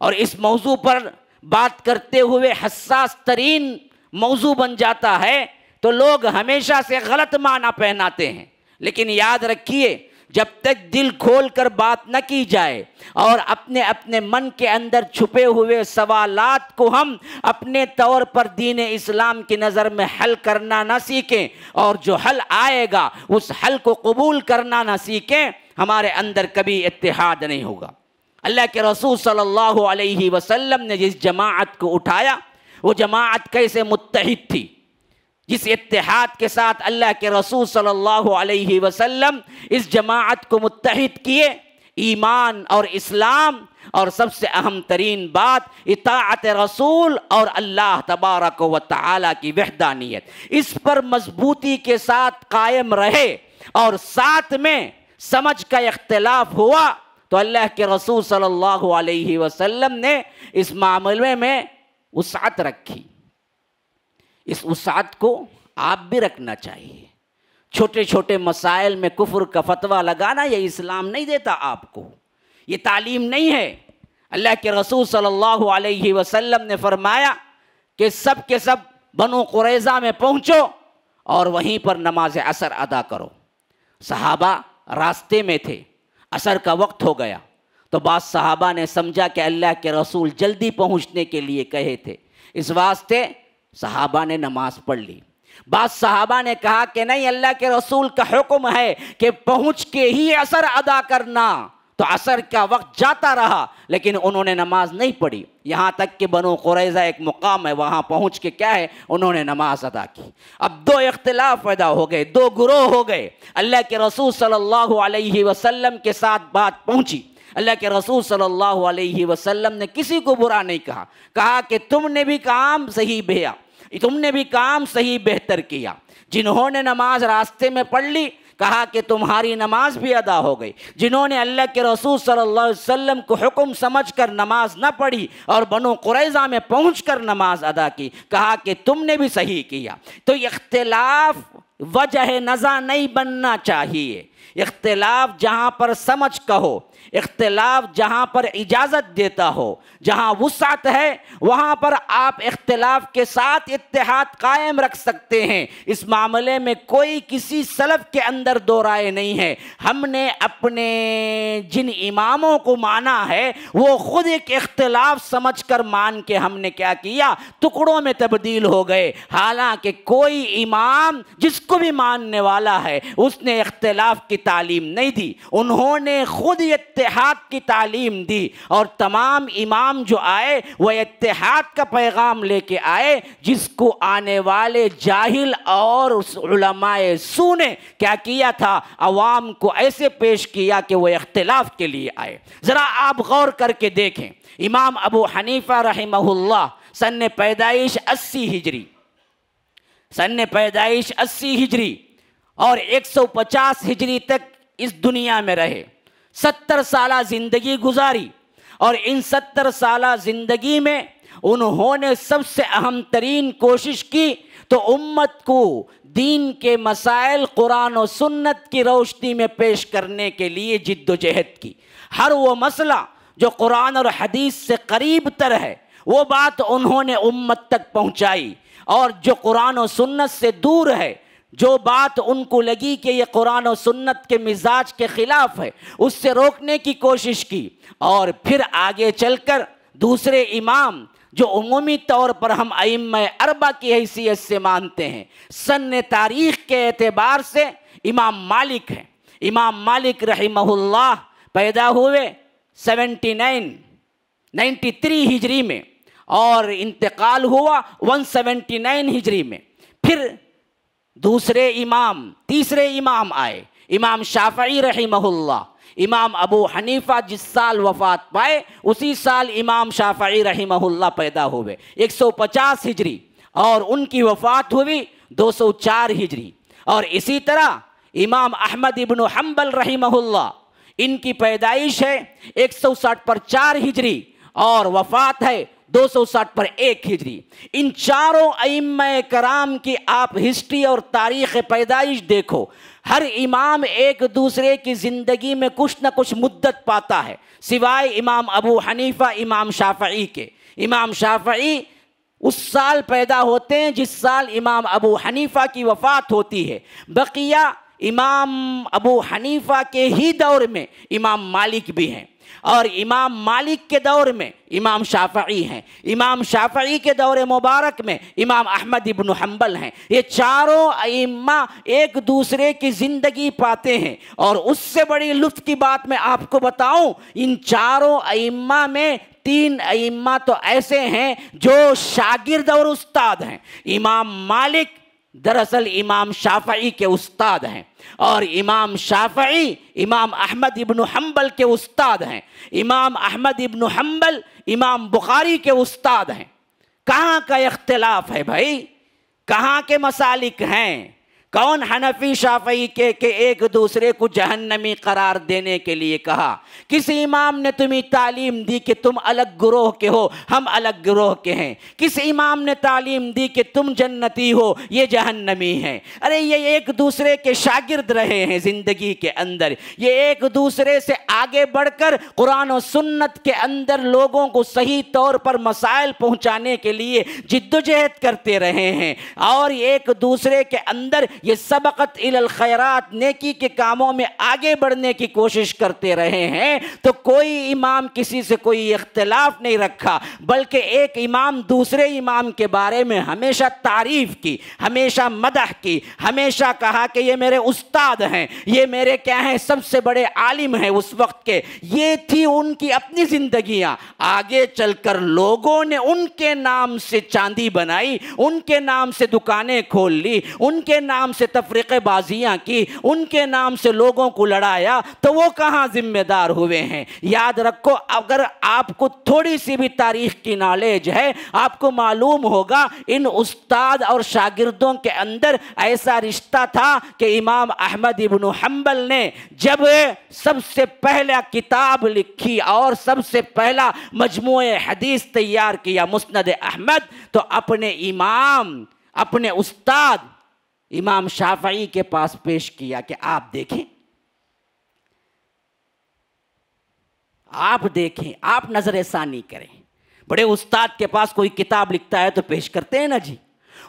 اور اس موضوع پر بات کرتے ہوئے حساس ترین موضوع بن جاتا ہے تو لوگ ہمیشہ سے غلط معنی پہناتے ہیں، لیکن یاد رکھیے جب تک دل کھول کر بات نہ کی جائے اور اپنے اپنے من کے اندر چھپے ہوئے سوالات کو ہم اپنے طور پر دین اسلام کی نظر میں حل کرنا نہ سیکھیں اور جو حل آئے گا اس حل کو قبول کرنا نہ سیکھیں، ہمارے اندر کبھی اتحاد نہیں ہوگا۔ اللہ کے رسول صلی اللہ علیہ وسلم نے جس جماعت کو اٹھایا وہ جماعت کیسے متحد تھی، جس اتحاد کے ساتھ اللہ کے رسول صلی اللہ علیہ وسلم اس جماعت کو متحد کیے، ایمان اور اسلام، اور سب سے اہم ترین بات اطاعت رسول اور اللہ تبارک و تعالی کی وحدانیت، اس پر مضبوطی کے ساتھ قائم رہے اور ساتھ میں سمجھ کا اختلاف ہوا تو اللہ کے رسول صلی اللہ علیہ وسلم نے اس معاملے میں وسعت رکھی۔ اس وسعت کو آپ بھی رکھنا چاہیے۔ چھوٹے چھوٹے مسائل میں کفر کا فتویٰ لگانا یہ اسلام نہیں دیتا آپ کو، یہ تعلیم نہیں ہے۔ اللہ کے رسول صلی اللہ علیہ وسلم نے فرمایا کہ سب کے سب بنو قریظہ میں پہنچو اور وہیں پر نماز عصر ادا کرو۔ صحابہ راستے میں تھے، عصر کا وقت ہو گیا تو بعض صحابہ نے سمجھا کہ اللہ کے رسول جلدی پہنچنے کے لیے کہے تھے، اس واسطے صحابہ نے نماز پڑھ لی۔ بعض صحابہ نے کہا کہ نہیں، اللہ کے رسول کا حکم ہے کہ پہنچ کے ہی عصر ادا کرنا، تو عصر کا وقت جاتا رہا لیکن انہوں نے نماز نہیں پڑھی، یہاں تک کہ بنو قریظہ ایک مقام ہے وہاں پہنچ کے کیا ہے انہوں نے نماز ادا کی۔ اب دو اختلاف پیدا ہو گئے، دو گروہ ہو گئے۔ اللہ کے رسول صلی اللہ علیہ وسلم کے ساتھ بات پہنچی، اللہ کے رسول صلی اللہ علیہ وسلم نے کسی کو برا نہیں کہا، کہا کہ تم نے بھی کام صحیح بھیا، تم نے بھی کام صحیح بہتر کیا۔ جنہوں نے نماز راستے میں پڑھ لی کہا کہ تمہاری نماز بھی ادا ہو گئی، جنہوں نے اللہ کے رسول صلی اللہ علیہ وسلم کو حکم سمجھ کر نماز نہ پڑھی اور بنو قریظہ میں پہنچ کر نماز ادا کی کہا کہ تم نے بھی صحیح کیا۔ تو اختلاف وجہ نزاع نہیں بننا چاہیے، اختلاف جہاں پر سمجھ کا ہو، اختلاف جہاں پر اجازت دیتا ہو، جہاں وسعت ہے وہاں پر آپ اختلاف کے ساتھ اتحاد قائم رکھ سکتے ہیں۔ اس معاملے میں کوئی کسی سلف کے اندر دو رائے نہیں ہے۔ ہم نے اپنے جن اماموں کو مانا ہے وہ خود ایک اختلاف سمجھ کر مان کے ہم نے کیا کیا، ٹکڑوں میں تبدیل ہو گئے، حالانکہ کوئی امام جس کو بھی ماننے والا ہے اس نے اختلاف کی تعلیم نہیں دی، انہوں نے خود اتحاد کی تعلیم دی، اور تمام امام جو آئے وہ اتحاد کا پیغام لے کے آئے، جس کو آنے والے جاہل اور علماء سو نے کیا کیا تھا، عوام کو ایسے پیش کیا کہ وہ اختلاف کے لیے آئے۔ ذرا آپ غور کر کے دیکھیں، امام ابو حنیفہ رحمہ اللہ سن پیدائش 80 ہجری، سن پیدائش 80 ہجری اور 150 ہجری تک اس دنیا میں رہے، 70 سالہ زندگی گزاری، اور ان 70 سالہ زندگی میں انہوں نے سب سے اہم ترین کوشش کی تو امت کو دین کے مسائل قرآن و سنت کی روشنی میں پیش کرنے کے لیے جد و جہد کی۔ ہر وہ مسئلہ جو قرآن اور حدیث سے قریب تر ہے وہ بات انہوں نے امت تک پہنچائی، اور جو قرآن و سنت سے دور ہے، جو بات ان کو لگی کہ یہ قرآن و سنت کے مزاج کے خلاف ہے، اس سے روکنے کی کوشش کی۔ اور پھر آگے چل کر دوسرے امام جو عمومی طور پر ہم ائمہ اربعہ کی حیثیت سے مانتے ہیں، سن تاریخ کے اعتبار سے امام مالک ہیں۔ امام مالک رحمہ اللہ پیدا ہوئے 93 ہجری میں اور انتقال ہوا 179 ہجری میں۔ پھر دوسرے امام، تیسرے امام آئے، امام شافعی رحمہ اللہ۔ امام ابو حنیفہ جس سال وفات پائے اسی سال امام شافعی رحمہ اللہ پیدا ہوئے 150 ہجری، اور ان کی وفات ہوئی 204 ہجری۔ اور اسی طرح امام احمد ابن حنبل رحمہ اللہ، ان کی پیدائش ہے 160 پر 4 ہجری اور وفات ہے 260 پر 1 ہجری۔ ان چاروں ائمہ کرام کی آپ ہسٹری اور تاریخ پیدائش دیکھو، ہر امام ایک دوسرے کی زندگی میں کچھ نہ کچھ مدت پاتا ہے، سوائے امام ابو حنیفہ امام شافعی کے۔ امام شافعی اس سال پیدا ہوتے ہیں جس سال امام ابو حنیفہ کی وفات ہوتی ہے۔ بقیہ امام ابو حنیفہ کے ہی دور میں امام مالک بھی ہیں۔ اور امام مالک کے دور میں امام شافعی ہیں، امام شافعی کے دور مبارک میں امام احمد ابن حنبل ہیں۔ یہ چاروں ائمہ ایک دوسرے کی زندگی پاتے ہیں، اور اس سے بڑی لطف کی بات میں آپ کو بتاؤں، ان چاروں ائمہ میں 3 ائمہ تو ایسے ہیں جو شاگرد اور استاد ہیں۔ امام مالک دراصل امام شافعی کے استاد ہیں، اور امام شافعی امام احمد ابن حنبل کے استاد ہیں، امام احمد ابن حنبل امام بخاری کے استاد ہیں۔ کہاں کا اختلاف ہے بھائی؟ کہاں کے مسالک ہیں؟ کون حنفی شافعی کے ایک دوسرے کو جہنمی قرار دینے کے لیے کہا؟ کس امام نے تمہیں تعلیم دی کہ تم الگ گروہ کے ہو، ہم الگ گروہ کے ہیں؟ کس امام نے تعلیم دی کہ تم جنتی ہو، یہ جہنمی ہیں؟ ارے یہ ایک دوسرے کے شاگرد رہے ہیں زندگی کے اندر، یہ ایک دوسرے سے آگے بڑھ کر قرآن و سنت کے اندر لوگوں کو صحیح طور پر مسائل پہنچانے کے لیے جدوجہد کرتے رہے ہیں، اور ایک دوسرے کے اندر یہ سبقت الی الخیرات، نیکی کے کاموں میں آگے بڑھنے کی کوشش کرتے رہے ہیں۔ تو کوئی امام کسی سے کوئی اختلاف نہیں رکھا، بلکہ ایک امام دوسرے امام کے بارے میں ہمیشہ تعریف کی، ہمیشہ مدح کی، ہمیشہ کہا کہ یہ میرے استاد ہیں، یہ میرے کیا ہیں، سب سے بڑے عالم ہیں اس وقت کے۔ یہ تھی ان کی اپنی زندگیاں۔ آگے چل کر لوگوں نے ان کے نام سے چاندی بنائی، ان کے نام سے دکانیں کھول لی، ان کے نام سے تفریقے بازیاں کی، ان کے نام سے لوگوں کو لڑایا، تو وہ کہاں ذمہ دار ہوئے ہیں؟ یاد رکھو، اگر آپ کو تھوڑی سی بھی تاریخ کی نالج ہے، آپ کو معلوم ہوگا ان استاد اور شاگردوں کے اندر ایسا رشتہ تھا کہ امام احمد ابن حنبل نے جب سب سے پہلا کتاب لکھی اور سب سے پہلا مجموعہ حدیث تیار کیا مسند احمد، تو اپنے امام، اپنے استاد امام شافعی کے پاس پیش کیا کہ آپ دیکھیں، آپ نظر ثانی کریں۔ بڑے استاد کے پاس کوئی کتاب لکھتا ہے تو پیش کرتے ہیں نا جی،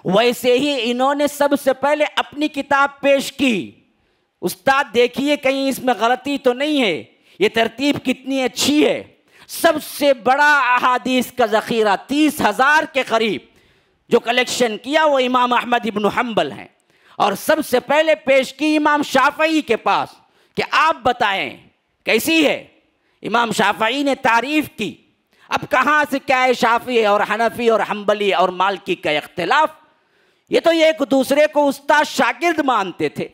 ویسے ہی انہوں نے سب سے پہلے اپنی کتاب پیش کی۔ استاد دیکھیے کہیں اس میں غلطی تو نہیں ہے، یہ ترتیب کتنی اچھی ہے۔ سب سے بڑا احادیث کا ذخیرہ 30,000 کے قریب جو کلیکشن کیا وہ امام احمد ابن حنبل ہیں، اور سب سے پہلے پیش کی امام شافعی کے پاس کہ آپ بتائیں کیسی ہے۔ امام شافعی نے تعریف کی۔ اب کہاں سے کیا ہے شافعی اور حنفی اور حنبلی اور مالکی کا اختلاف؟ یہ تو ایک دوسرے کو استاد شاگرد مانتے تھے۔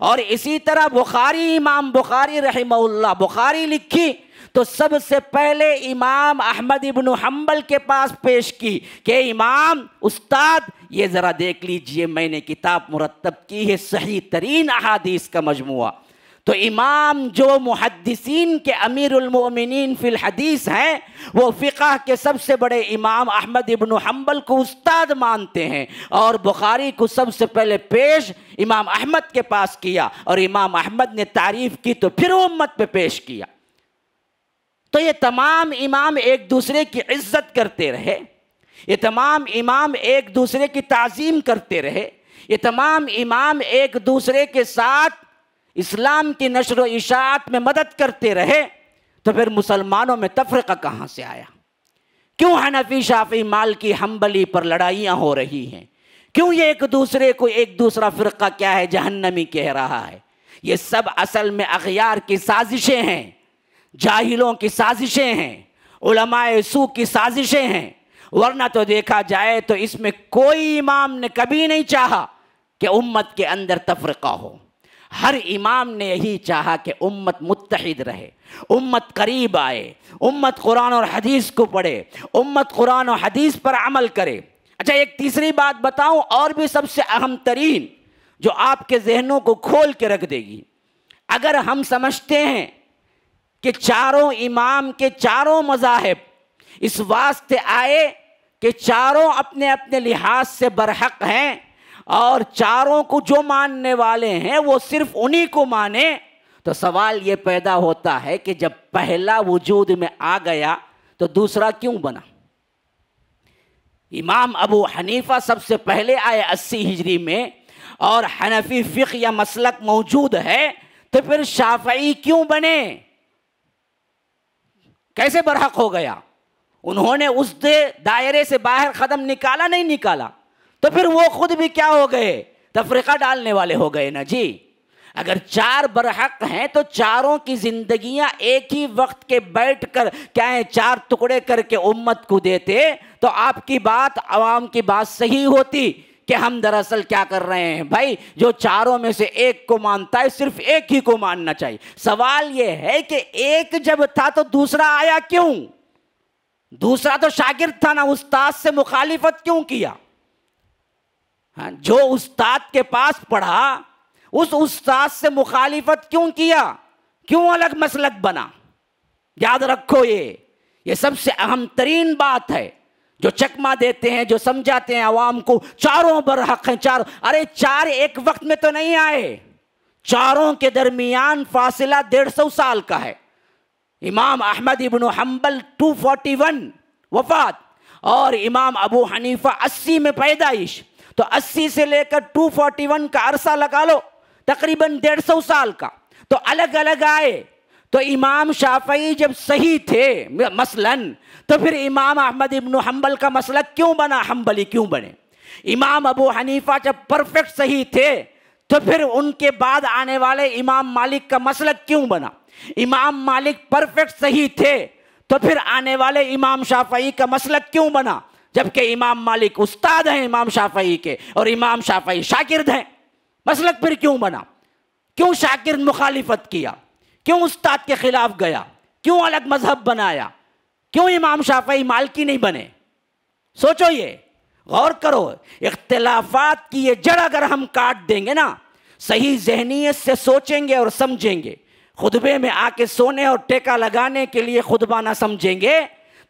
اور اسی طرح بخاری، امام بخاری رحمہ اللہ، بخاری لکھی تو سب سے پہلے امام احمد ابن حنبل کے پاس پیش کی کہ امام، استاد، یہ ذرا دیکھ لیجئے، میں نے کتاب مرتب کی ہے صحیح ترین احادیث کا مجموعہ۔ تو امام جو محدثین کے امیر المؤمنین فی الحدیث ہیں، وہ فقہ کے سب سے بڑے امام احمد ابن حنبل کو استاد مانتے ہیں، اور بخاری کو سب سے پہلے پیش امام احمد کے پاس کیا، اور امام احمد نے تعریف کی تو پھر امت پہ پیش کیا۔ تو یہ تمام امام ایک دوسرے کی عزت کرتے رہے، یہ تمام امام ایک دوسرے کی تعظیم کرتے رہے، یہ تمام امام ایک دوسرے کے ساتھ اسلام کی نشر و اشاعت میں مدد کرتے رہے۔ تو پھر مسلمانوں میں تفرقہ کہاں سے آیا؟ کیوں حنفی، شافعی، مالکی، حنبلی پر لڑائیاں ہو رہی ہیں؟ کیوں یہ ایک دوسرے کو ایک دوسرا فرقہ کیا ہے، جہنمی کہہ رہا ہے؟ یہ سب اصل میں اغیار کی سازشیں ہیں، جاہلوں کی سازشیں ہیں، علماء سو کی سازشیں ہیں۔ ورنہ تو دیکھا جائے تو اس میں کوئی امام نے کبھی نہیں چاہا کہ امت کے اندر تفرقہ ہو۔ ہر امام نے یہی چاہا کہ امت متحد رہے، امت قریب آئے، امت قرآن اور حدیث کو پڑھے، امت قرآن و حدیث پر عمل کرے۔ اچھا، ایک تیسری بات بتاؤں، اور بھی سب سے اہم ترین، جو آپ کے ذہنوں کو کھول کے رکھ دے گی۔ اگر ہم سمجھتے ہیں کہ چاروں امام کے چاروں مذاہب اس واسطے آئے کہ چاروں اپنے اپنے لحاظ سے برحق ہیں، اور چاروں کو جو ماننے والے ہیں وہ صرف انہی کو مانے، تو سوال یہ پیدا ہوتا ہے کہ جب پہلا وجود میں آ گیا تو دوسرا کیوں بنا؟ امام ابو حنیفہ سب سے پہلے آئے 80 ہجری میں، اور حنفی فقہ یا مسلک موجود ہے، تو پھر شافعی کیوں بنے؟ کیسے برحق ہو گیا؟ انہوں نے اس دائرے سے باہر قدم نکالا نہیں نکالا، تو پھر وہ خود بھی کیا ہو گئے؟ تفرقہ ڈالنے والے ہو گئے نا جی۔ اگر 4 برحق ہیں تو چاروں کی زندگیاں ایک ہی وقت کے بیٹھ کر کیا ہے 4 ٹکڑے کر کے امت کو دیتے تو آپ کی بات، عوام کی بات صحیح ہوتی کہ ہم دراصل کیا کر رہے ہیں بھائی، جو چاروں میں سے ایک کو مانتا ہے صرف ایک ہی کو ماننا چاہیے۔ سوال یہ ہے کہ ایک جب تھا تو دوسرا آیا کیوں؟ دوسرا تو شاگرد تھا نا، استاد سے مخالفت کیوں کیا؟ جو استاد کے پاس پڑھا اس استاد سے مخالفت کیوں کیا؟ کیوں الگ مسلک بنا؟ یاد رکھو یہ سب سے اہم ترین بات ہے جو چکما دیتے ہیں، جو سمجھاتے ہیں عوام کو چاروں برحق ہیں۔ ارے 4 ایک وقت میں تو نہیں آئے، چاروں کے درمیان فاصلہ 150 سال کا ہے۔ امام احمد ابن حنبل 241 وفات، اور امام ابو حنیفہ 80 میں پیدائش، تو 80 سے لے کر 241 کا عرصہ لگا لو، تقریباً 150 سال کا، تو الگ الگ آئے۔ تو امام شافعی جب صحیح تھے مثلاً، تو پھر امام احمد ابن حنبل کا مسلک کیوں بنا؟ حنبلی کیوں بنے؟ امام ابو حنیفہ جب پرفیکٹ صحیح تھے تو پھر ان کے بعد آنے والے امام مالک کا مسلک کیوں بنا؟ امام مالک پرفیکٹ صحیح تھے تو پھر آنے والے امام شافعی کا مسلک کیوں بنا؟ جبکہ امام مالک استاد ہیں امام شافعی کے اور امام شافعی شاگرد ہیں، مسلک پھر کیوں بنا؟ کیوں شاگرد مخالفت کیا؟ کیوں استاد کے خلاف گیا؟ کیوں الگ مذہب بنایا؟ کیوں امام شافعی مالکی نہیں بنے؟ سوچو، یہ غور کرو۔ اختلافات کی یہ جڑ اگر ہم کاٹ دیں گے نا، صحیح ذہنیت سے سوچیں گے اور سمجھیں گے، خطبے میں آ کے سونے اور ٹیکا لگانے کے لیے خطبہ نہ سمجھیں گے،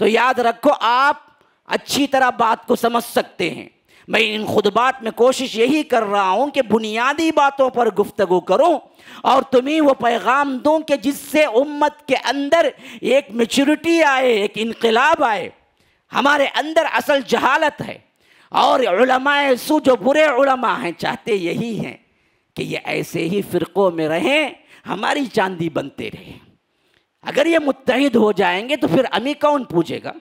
تو یاد رکھو آپ اچھی طرح بات کو سمجھ سکتے ہیں۔ میں ان خطبات میں کوشش یہی کر رہا ہوں کہ بنیادی باتوں پر گفتگو کروں اور تمہیں وہ پیغام دوں کہ جس سے امت کے اندر ایک میچورٹی آئے، ایک انقلاب آئے۔ ہمارے اندر اصل جہالت ہے، اور علماء سو جو برے علماء ہیں چاہتے یہی ہیں کہ یہ ایسے ہی فرقوں میں رہیں، ہماری چاندی بنتے رہیں۔ اگر یہ متحد ہو جائیں گے تو پھر ہمیں کون پوچھے گا؟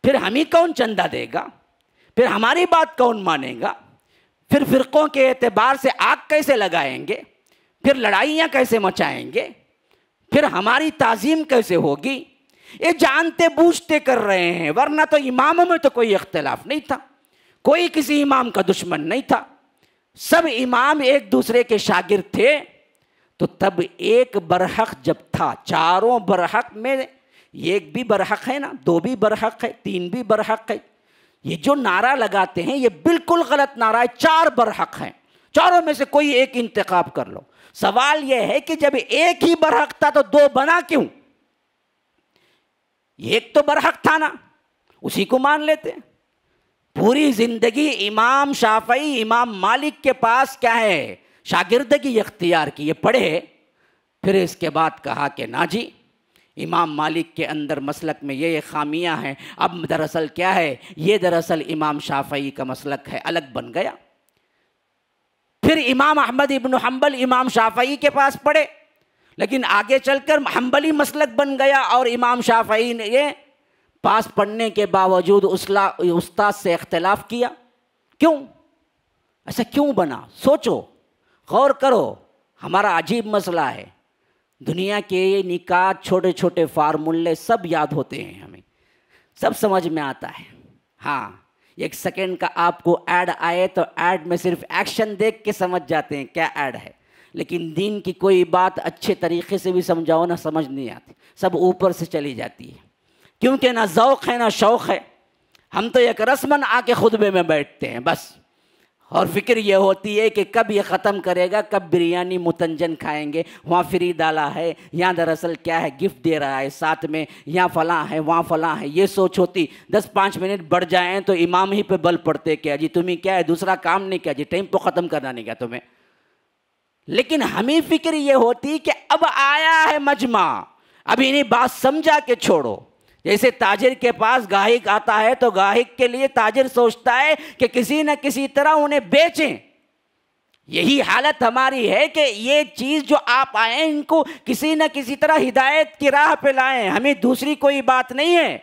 پھر ہمیں کون چندہ دے گا؟ پھر ہماری بات کون مانے گا؟ پھر فرقوں کے اعتبار سے آگ کیسے لگائیں گے؟ پھر لڑائیاں کیسے مچائیں گے؟ پھر ہماری تعظیم کیسے ہوگی؟ یہ جانتے بوجھتے کر رہے ہیں، ورنہ تو اماموں میں تو کوئی اختلاف نہیں تھا، کوئی کسی امام کا دشمن نہیں تھا، سب امام ایک دوسرے کے شاگرد تھے۔ تو تب ایک برحق جب تھا، چاروں برحق میں ایک بھی برحق ہے نا، 2 بھی برحق ہے، 3 بھی برحق ہے، یہ جو نعرہ لگاتے ہیں یہ بالکل غلط نعرہ ہے۔ 4 برحق ہیں، چاروں میں سے کوئی ایک انتخاب کر لو۔ سوال یہ ہے کہ جب ایک ہی برحق تھا تو 2 بنا کیوں؟ ایک تو برحق تھا نا، اسی کو مان لیتے۔ پوری زندگی امام شافعی امام مالک کے پاس کیا ہے؟ شاگردگی اختیار کی، یہ پڑھے، پھر اس کے بعد کہا کہ نا جی امام مالک کے اندر مسلک میں یہ خامیاں ہیں، اب دراصل کیا ہے؟ یہ دراصل امام شافعی کا مسلک ہے، الگ بن گیا۔ پھر امام احمد ابن حنبل امام شافعی کے پاس پڑھے، لیکن آگے چل کر حنبلی مسلک بن گیا، اور امام شافعی نے یہ پاس پڑھنے کے باوجود استاد سے اختلاف کیا۔ کیوں؟ ایسا کیوں بنا؟ سوچو، غور کرو۔ ہمارا عجیب مسئلہ ہے، دنیا کے یہ نکات چھوٹے چھوٹے فارمولے سب یاد ہوتے ہیں، ہمیں سب سمجھ میں آتا ہے۔ ہاں، 1 سیکنڈ کا آپ کو ایڈ آئے تو ایڈ میں صرف ایکشن دیکھ کے سمجھ جاتے ہیں کیا ایڈ ہے، لیکن دین کی کوئی بات اچھے طریقے سے بھی سمجھاؤ نہ سمجھ نہیں آتی، سب اوپر سے چلی جاتی ہے، کیونکہ نہ ذوق ہے نہ شوق ہے۔ ہم تو ایک رسماً آ کے خطبے میں بیٹھتے ہیں بس، اور فکر یہ ہوتی ہے کہ کب یہ ختم کرے گا، کب بریانی متنجن کھائیں گے، وہاں فری ڈالا ہے، یہاں دراصل کیا ہے گفٹ دے رہا ہے ساتھ میں، یہاں فلاں ہے وہاں فلاں ہے، یہ سوچ ہوتی۔ 10-5 منٹ بڑھ جائیں تو امام ہی پہ بل پڑتے، کیا جی تمہیں کیا ہے دوسرا کام نہیں کیا جی، ٹیمپو ختم کرنا نہیں کیا تمہیں۔ لیکن ہمیں فکر یہ ہوتی کہ اب آیا ہے مجمع، اب انہیں بات سمجھا کے چھوڑو۔ جیسے تاجر کے پاس گاہک آتا ہے تو گاہک کے لیے تاجر سوچتا ہے کہ کسی نہ کسی طرح انہیں بیچیں۔ یہی حالت ہماری ہے کہ یہ چیز جو آپ آئے ان کو کسی نہ کسی طرح ہدایت کی راہ پہ لائیں، ہمیں دوسری کوئی بات نہیں ہے.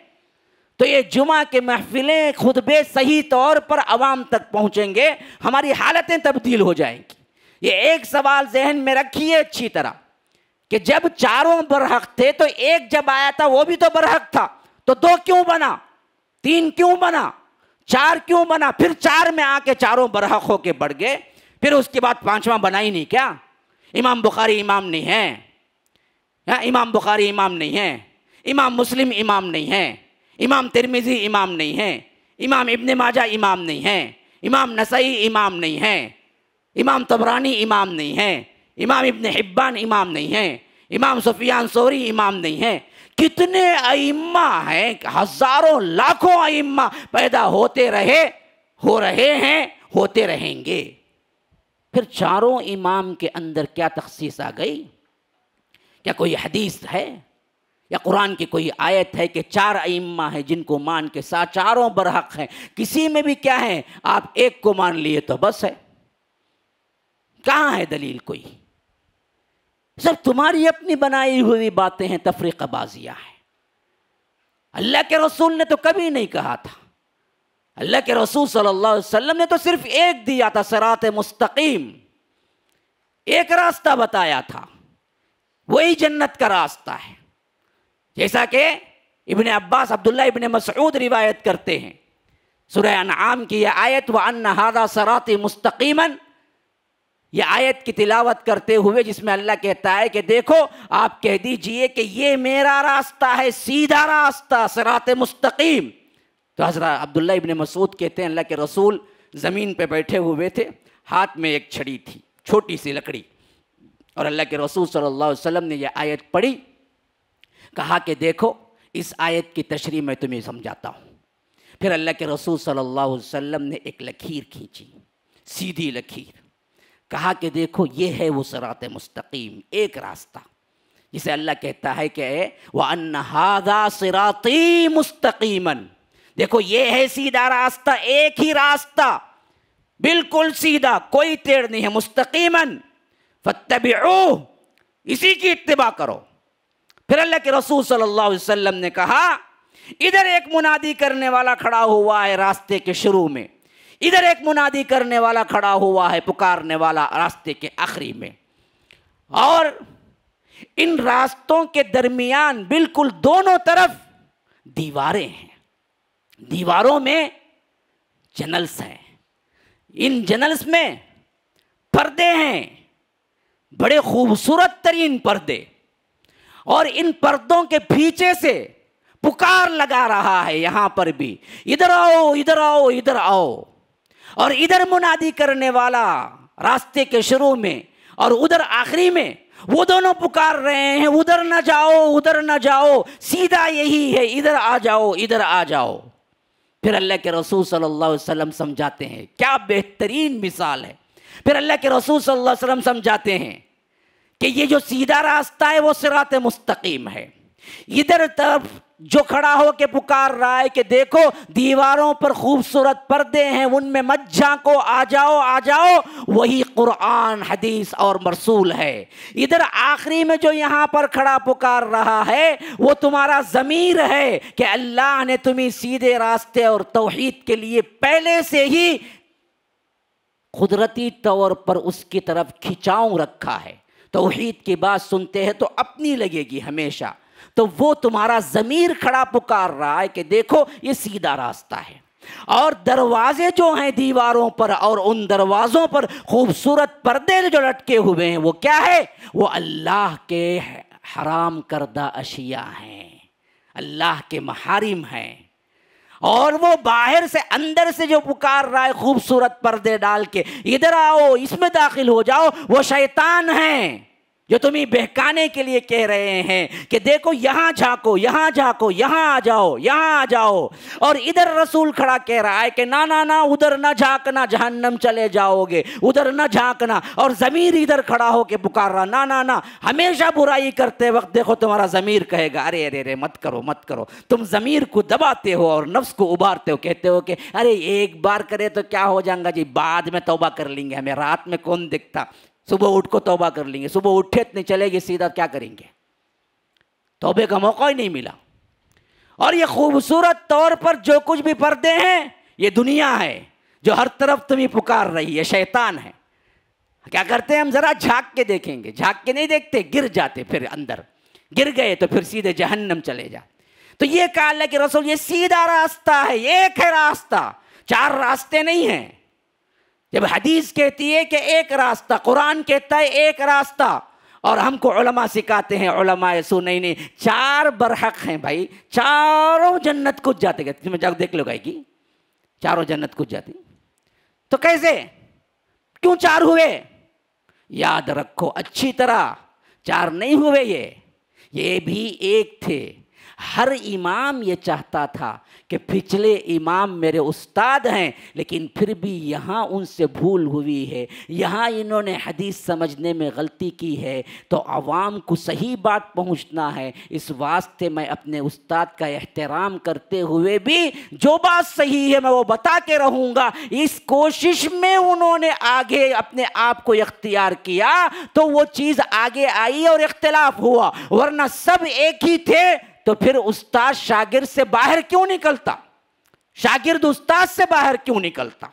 تو یہ جمعہ کے محفلیں، خطبے صحیح طور پر عوام تک پہنچیں گے، ہماری حالتیں تبدیل ہو جائیں گی. یہ ایک سوال ذہن میں رکھیے اچھی طرح کہ جب چاروں برحق تھے تو ایک جب آیا تھا وہ بھی تو برحق تھا، تو 2 کیوں بنا، 3 کیوں بنا، 4 کیوں بنا؟ پھر 4 میں آ کے چاروں برحق ہو کے بڑھ گئے. پھر اس کے بعد 5واں بنا ہی نہیں کیا؟ امام بخاری امام نہیں ہے، امام بخاری امام نہیں ہے، امام مسلم امام نہیں ہے، امام ترمذی امام نہیں ہے، امام ابن ماجہ امام نہیں ہے، امام نسائی امام نہیں ہے، امام طبرانی امام نہیں ہے، امام ابن حبان امام نہیں ہے، امام سفیان ثوری امام نہیں ہے. کتنے ائمہ ہیں، ہزاروں لاکھوں ائمہ پیدا ہوتے رہے، ہو رہے ہیں، ہوتے رہیں گے. پھر چاروں امام کے اندر کیا تخصیص آ گئی؟ کیا کوئی حدیث ہے یا قرآن کی کوئی آیت ہے کہ 4 ائمہ ہیں جن کو مان کے ساتھ چاروں برحق ہیں؟ کسی میں بھی کیا ہے، آپ ایک کو مان لیے تو بس ہے. کہاں ہے دلیل کوئی؟ سب تمہاری اپنی بنائی ہوئی باتیں ہیں، تفریقہ بازیاں ہیں. اللہ کے رسول نے تو کبھی نہیں کہا تھا. اللہ کے رسول صلی اللہ علیہ وسلم نے تو صرف ایک دیا تھا، صراط مستقیم، ایک راستہ بتایا تھا، وہی جنت کا راستہ ہے. جیسا کہ ابن عباس، عبداللہ ابن مسعود روایت کرتے ہیں، سورہ انعام کی یہ آیت وَأَنَّ هَذَا صِرَاطِي مُسْتَقِيمًا، یہ آیت کی تلاوت کرتے ہوئے جس میں اللہ کہتا ہے کہ دیکھو آپ کہہ دیجئے کہ یہ میرا راستہ ہے، سیدھا راستہ، صراط مستقیم. تو حضرت عبداللہ ابن مسعود کہتے ہیں اللہ کے رسول زمین پہ بیٹھے ہوئے تھے، ہاتھ میں ایک چھڑی تھی، چھوٹی سی لکڑی، اور اللہ کے رسول صلی اللہ علیہ وسلم نے یہ آیت پڑھی. کہا کہ دیکھو اس آیت کی تشریح میں تمہیں سمجھاتا ہوں. پھر اللہ کے رسول صلی اللہ علیہ وسلم نے ایک لکیر کھینچی، سیدھی لکیر. کہا کہ دیکھو یہ ہے وہ صراط مستقیم، ایک راستہ جسے اللہ کہتا ہے کہ وَأَنَّ هَذَا صِرَاطِي مُسْتَقِيمًا، دیکھو یہ ہے سیدھا راستہ، ایک ہی راستہ، بالکل سیدھا، کوئی ٹیڑھ نہیں ہے، مستقیماً فاتبعوہ، اسی کی اتباع کرو. پھر اللہ کے رسول صلی اللہ علیہ وسلم نے کہا ادھر ایک منادی کرنے والا کھڑا ہوا ہے راستے کے شروع میں، ادھر ایک منادی کرنے والا کھڑا ہوا ہے پکارنے والا راستے کے آخری میں، اور ان راستوں کے درمیان بالکل دونوں طرف دیواریں ہیں، دیواروں میں جنلز ہیں، ان جنلز میں پردے ہیں، بڑے خوبصورت ترین پردے، اور ان پردوں کے پیچھے سے پکار لگا رہا ہے یہاں پر بھی، ادھر آؤ ادھر آؤ ادھر آؤ. اور ادھر منادی کرنے والا راستے کے شروع میں اور ادھر آخری میں، وہ دونوں پکار رہے ہیں ادھر نہ جاؤ ادھر نہ جاؤ، سیدھا یہی ہے، ادھر آ جاؤ ادھر آ جاؤ. پھر اللہ کے رسول صلی اللہ علیہ وسلم سمجھاتے ہیں، کیا بہترین مثال ہے. پھر اللہ کے رسول صلی اللہ علیہ وسلم سمجھاتے ہیں کہ یہ جو سیدھا راستہ ہے وہ صراط مستقیم ہے. ادھر طرف جو کھڑا ہو کے پکار رہا ہے کہ دیکھو دیواروں پر خوبصورت پردے ہیں، ان میں مت جھانکو، آ جاؤ آ جاؤ، وہی قرآن حدیث اور مرسول ہے. ادھر آخری میں جو یہاں پر کھڑا پکار رہا ہے وہ تمہارا ضمیر ہے کہ اللہ نے تمہیں سیدھے راستے اور توحید کے لیے پہلے سے ہی قدرتی طور پر اس کی طرف کھچاؤ رکھا ہے. توحید کی بات سنتے ہیں تو اپنی لگے گی ہمیشہ، تو وہ تمہارا ضمیر کھڑا پکار رہا ہے کہ دیکھو یہ سیدھا راستہ ہے. اور دروازے جو ہیں دیواروں پر اور ان دروازوں پر خوبصورت پردے جو لٹکے ہوئے ہیں وہ کیا ہے؟ وہ اللہ کے حرام کردہ اشیاء ہیں، اللہ کے محارم ہیں. اور وہ باہر سے اندر سے جو پکار رہا ہے خوبصورت پردے ڈال کے ادھر آؤ اس میں داخل ہو جاؤ، وہ شیطان ہیں. جو تمہیں بہکانے کے لیے کہہ رہے ہیں کہ دیکھو یہاں جھانکو، یہاں جھانکو، یہاں آ جاؤ، یہاں آ جاؤ، اور ادھر رسول کھڑا کہہ رہا ہے کہ نا نا نا ادھر نہ جھانکنا، جہنم چلے جاؤ گے، ادھر نہ جھانکنا، اور ضمیر ادھر کھڑا ہو کے پکار رہا نا نا نا۔ ہمیشہ برائی کرتے وقت دیکھو تمہارا ضمیر کہے گا ارے ارے ارے مت کرو مت کرو، تم ضمیر کو دباتے ہو اور نفس کو ابھارتے ہو، کہتے ہو کہ ارے ایک بار کرے تو کیا ہو جائے گا جی، بعد میں توبہ کر لیں گے، ہمیں رات میں کون دکھتا، صبح اٹھ کو توبہ کر لیں گے، صبح اٹھے اتنی چلے گی سیدھا کیا کریں گے، توبے کا موقع ہی نہیں ملا۔ اور یہ خوبصورت طور پر جو کچھ بھی پردے ہیں یہ دنیا ہے جو ہر طرف تمہیں پکار رہی ہے، شیطان ہے۔ کیا کرتے ہیں ہم ذرا جھانک کے دیکھیں گے، جھانک کے نہیں دیکھتے، گر جاتے، پھر اندر گر گئے تو پھر سیدھے جہنم چلے جاتے۔ تو یہ کہا اللہ کے رسول یہ سیدھا راستہ ہے، ایک ہے راستہ، چار راستے نہیں ہیں۔ جب حدیث کہتی ہے کہ ایک راستہ، قرآن کہتا ہے ایک راستہ، اور ہم کو علماء سکھاتے ہیں، علماء سنینی، چار برحق ہیں بھائی، چاروں جنت کچھ جاتے گئے، تمہیں جاؤ دیکھ لو گئے گی، چاروں جنت کچھ جاتی۔ تو کیسے، کیوں چار ہوئے؟ یاد رکھو اچھی طرح، چار نہیں ہوئے، یہ بھی ایک تھے۔ ہر امام یہ چاہتا تھا کہ پچھلے امام میرے استاد ہیں، لیکن پھر بھی یہاں ان سے بھول ہوئی ہے، یہاں انہوں نے حدیث سمجھنے میں غلطی کی ہے، تو عوام کو صحیح بات پہنچنا ہے۔ اس واسطے میں اپنے استاد کا احترام کرتے ہوئے بھی جو بات صحیح ہے میں وہ بتا کے رہوں گا۔ اس کوشش میں انہوں نے آگے اپنے آپ کو اختیار کیا تو وہ چیز آگے آئی اور اختلاف ہوا، ورنہ سب ایک ہی تھے تو پھر استاد شاگرد سے باہر کیوں نکلتا، شاگرد استاد سے باہر کیوں نکلتا،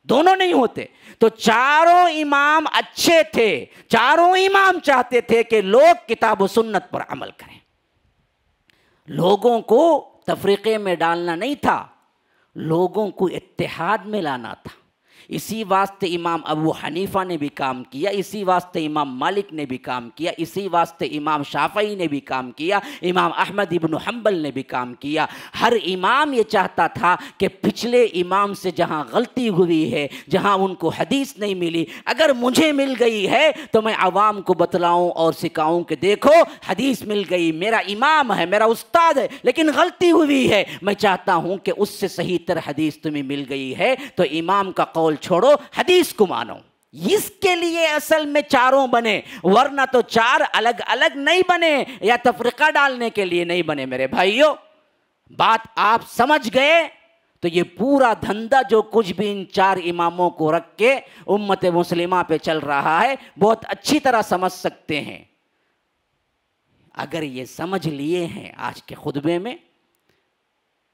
دونوں نہیں ہوتے۔ تو چاروں امام اچھے تھے، چاروں امام چاہتے تھے کہ لوگ کتاب و سنت پر عمل کریں، لوگوں کو تفریقے میں ڈالنا نہیں تھا، لوگوں کو اتحاد میں لانا تھا۔ اسی واسطے امام ابو حنیفہ نے بھی کام کیا، اسی واسطے امام مالک نے بھی کام کیا، اسی واسطے امام شافعی نے بھی کام کیا، امام احمد ابن حنبل نے بھی کام کیا۔ ہر امام یہ چاہتا تھا کہ پچھلے امام سے جہاں غلطی ہوئی ہے، جہاں ان کو حدیث نہیں ملی، اگر مجھے مل گئی ہے تو میں عوام کو بتلاؤں اور سکھاؤں کہ دیکھو حدیث مل گئی، میرا امام ہے، میرا استاد ہے، لیکن غلطی ہوئی ہے، میں چاہتا ہوں کہ اس سے صحیح تر حدیث تمہیں مل گئی ہے تو امام کا قول چھوڑو، حدیث کو مانو۔ اس کے لیے اصل میں چاروں بنے، ورنہ تو چار الگ الگ نہیں بنے یا تفرقہ ڈالنے کے لیے نہیں بنے۔ میرے بھائیوں بات آپ سمجھ گئے تو یہ پورا دھندا جو کچھ بھی ان چار اماموں کو رکھ کے امت مسلمہ پہ چل رہا ہے بہت اچھی طرح سمجھ سکتے ہیں۔ اگر یہ سمجھ لیے ہیں آج کے خطبے میں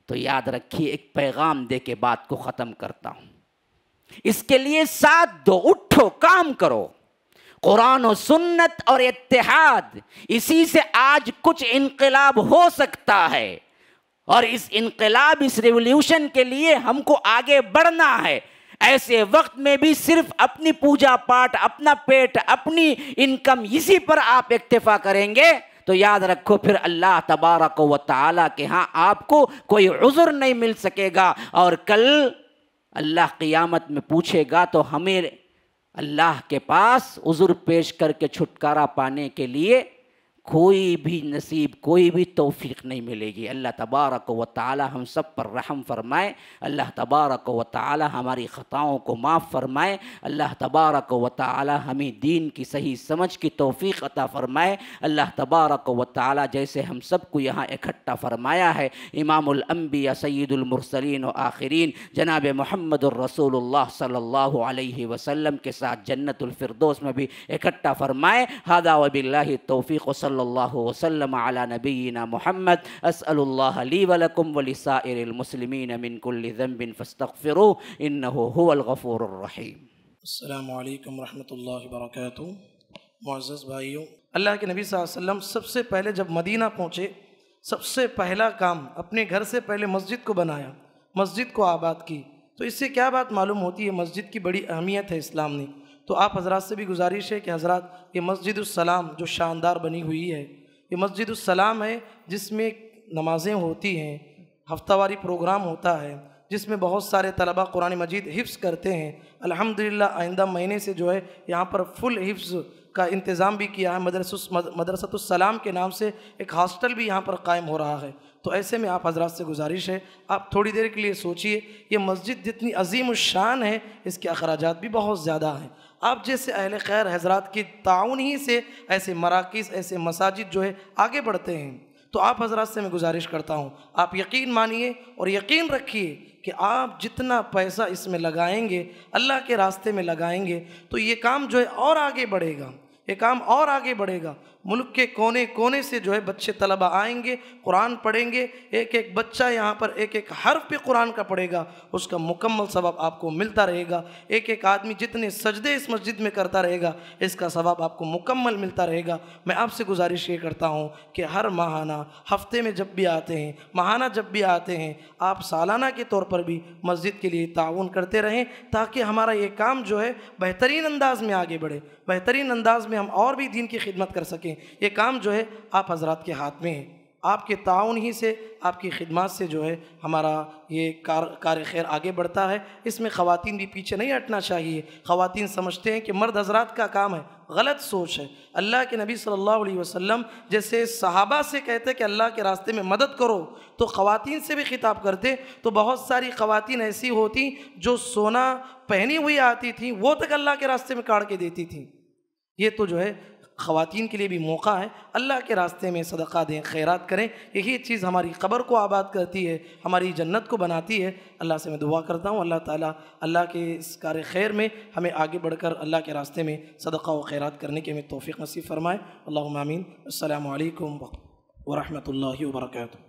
تو یاد رکھیے، ایک پیغام دے کے بات کو ختم کرتا ہوں۔ اس کے لیے ساتھ دو، اٹھو، کام کرو، قرآن و سنت اور اتحاد، اسی سے آج کچھ انقلاب ہو سکتا ہے، اور اس انقلاب، اس ریولیوشن کے لیے ہم کو آگے بڑھنا ہے۔ ایسے وقت میں بھی صرف اپنی پوجا پاٹ، اپنا پیٹ، اپنی انکم، اسی پر آپ اکتفا کریں گے تو یاد رکھو پھر اللہ تبارک و تعالیٰ کے ہاں آپ کو کوئی عذر نہیں مل سکے گا، اور کل اللہ قیامت میں پوچھے گا تو ہمیں اللہ کے پاس عذر پیش کر کے چھٹکارا پانے کے لیے کوئی بھی نصیب، کوئی بھی توفیق نہیں ملے گی۔ اللہ تبارک و تعالی ہم سب پر رحم فرمائے، اللہ تبارک و تعالی ہماری خطاؤں کو معاف فرمائے، اللہ تبارک و تعالی ہمیں دین کی صحیح سمجھ کی توفیق عطا فرمائے۔ اللہ تبارک و تعالی جیسے ہم سب کو یہاں اکٹھا فرمایا ہے، امام الانبیاء سید المرسلین و آخرین جناب محمد الرسول اللہ صلی اللہ علیہ وسلم کے ساتھ جنت الفردوس میں بھی اکٹھا فرمائے۔ ھذا وباللہ التوفیق، صلی اللہ وسلم علی نبینا محمد۔ اسأل اللہ لی ولکم ولسائر المسلمین من کل ذنب فاستغفروہ انہ هو الغفور الرحیم۔ السلام علیکم ورحمۃ اللہ وبرکاتہ۔ معزز بھائیوں، اللہ کے نبی صلی اللہ علیہ وسلم سب سے پہلے جب مدینہ پہنچے، سب سے پہلا کام اپنے گھر سے پہلے مسجد کو بنایا، مسجد کو آباد کی۔ تو اس سے کیا بات معلوم ہوتی ہے؟ مسجد کی بڑی اہمیت ہے اسلام نے۔ تو آپ حضرات سے بھی گزارش ہے کہ حضرات یہ مسجد السلام جو شاندار بنی ہوئی ہے، یہ مسجد السلام ہے جس میں نمازیں ہوتی ہیں، ہفتہ واری پروگرام ہوتا ہے، جس میں بہت سارے طلباء قرآن مجید حفظ کرتے ہیں۔ الحمدللہ آئندہ مہینے سے جو ہے یہاں پر فل حفظ کا انتظام بھی کیا ہے، مدرسۃ السلام کے نام سے ایک ہاسٹل بھی یہاں پر قائم ہو رہا ہے۔ تو ایسے میں آپ حضرات سے گزارش ہے، آپ تھوڑی دیر کے لیے سوچئے، یہ مسجد جتنی عظیم الشان ہے اس کے اخراجات بھی بہت زیادہ ہیں۔ آپ جیسے اہل خیر حضرات کی تعاون ہی سے ایسے مراکز، ایسے مساجد جو ہے آگے بڑھتے ہیں۔ تو آپ حضرات سے میں گزارش کرتا ہوں، آپ یقین مانیے اور یقین رکھیے کہ آپ جتنا پیسہ اس میں لگائیں گے، اللہ کے راستے میں لگائیں گے، تو یہ کام جو ہے اور آگے بڑھے گا، یہ کام اور آگے بڑھے گا۔ ملک کے کونے کونے سے جو ہے بچے طلبہ آئیں گے، قرآن پڑھیں گے، ایک ایک بچہ یہاں پر ایک ایک حرف پہ قرآن کا پڑھے گا، اس کا مکمل ثواب آپ کو ملتا رہے گا۔ ایک ایک آدمی جتنے سجدے اس مسجد میں کرتا رہے گا، اس کا ثواب آپ کو مکمل ملتا رہے گا۔ میں آپ سے گزارش یہ کرتا ہوں کہ ہر ماہانہ، ہفتے میں جب بھی آتے ہیں، ماہانہ جب بھی آتے ہیں، آپ سالانہ کے طور پر بھی مسجد کے لیے تعاون کرتے رہیں، تاکہ ہمارا یہ کام جو ہے بہترین انداز میں آگے بڑھے، بہترین انداز میں ہم اور بھی دین کی خدمت کر سکیں۔ یہ کام جو ہے آپ حضرات کے ہاتھ میں ہے، آپ کے تعاون ہی سے، آپ کی خدمات سے جو ہے ہمارا یہ کار خیر آگے بڑھتا ہے۔ اس میں خواتین بھی پیچھے نہیں ہٹنا چاہیے۔ خواتین سمجھتے ہیں کہ مرد حضرات کا کام ہے، غلط سوچ ہے۔ اللہ کے نبی صلی اللہ علیہ وسلم جیسے صحابہ سے کہتے کہ اللہ کے راستے میں مدد کرو، تو خواتین سے بھی خطاب کرتے، تو بہت ساری خواتین ایسی ہوتی جو سونا پہنی ہوئی آتی تھیں، وہ تک اللہ کے راستے میں کاڑ کے دیتی تھیں۔ یہ تو جو ہے خواتین کے لیے بھی موقع ہے، اللہ کے راستے میں صدقہ دیں، خیرات کریں۔ یہی چیز ہماری قبر کو آباد کرتی ہے، ہماری جنت کو بناتی ہے۔ اللہ سے میں دعا کرتا ہوں اللہ تعالیٰ اللہ کے اس کار خیر میں ہمیں آگے بڑھ کر اللہ کے راستے میں صدقہ و خیرات کرنے کی ہمیں توفیق نصیب فرمائے۔ اللہم آمین۔ السلام علیکم ورحمۃ اللہ وبرکاتہ۔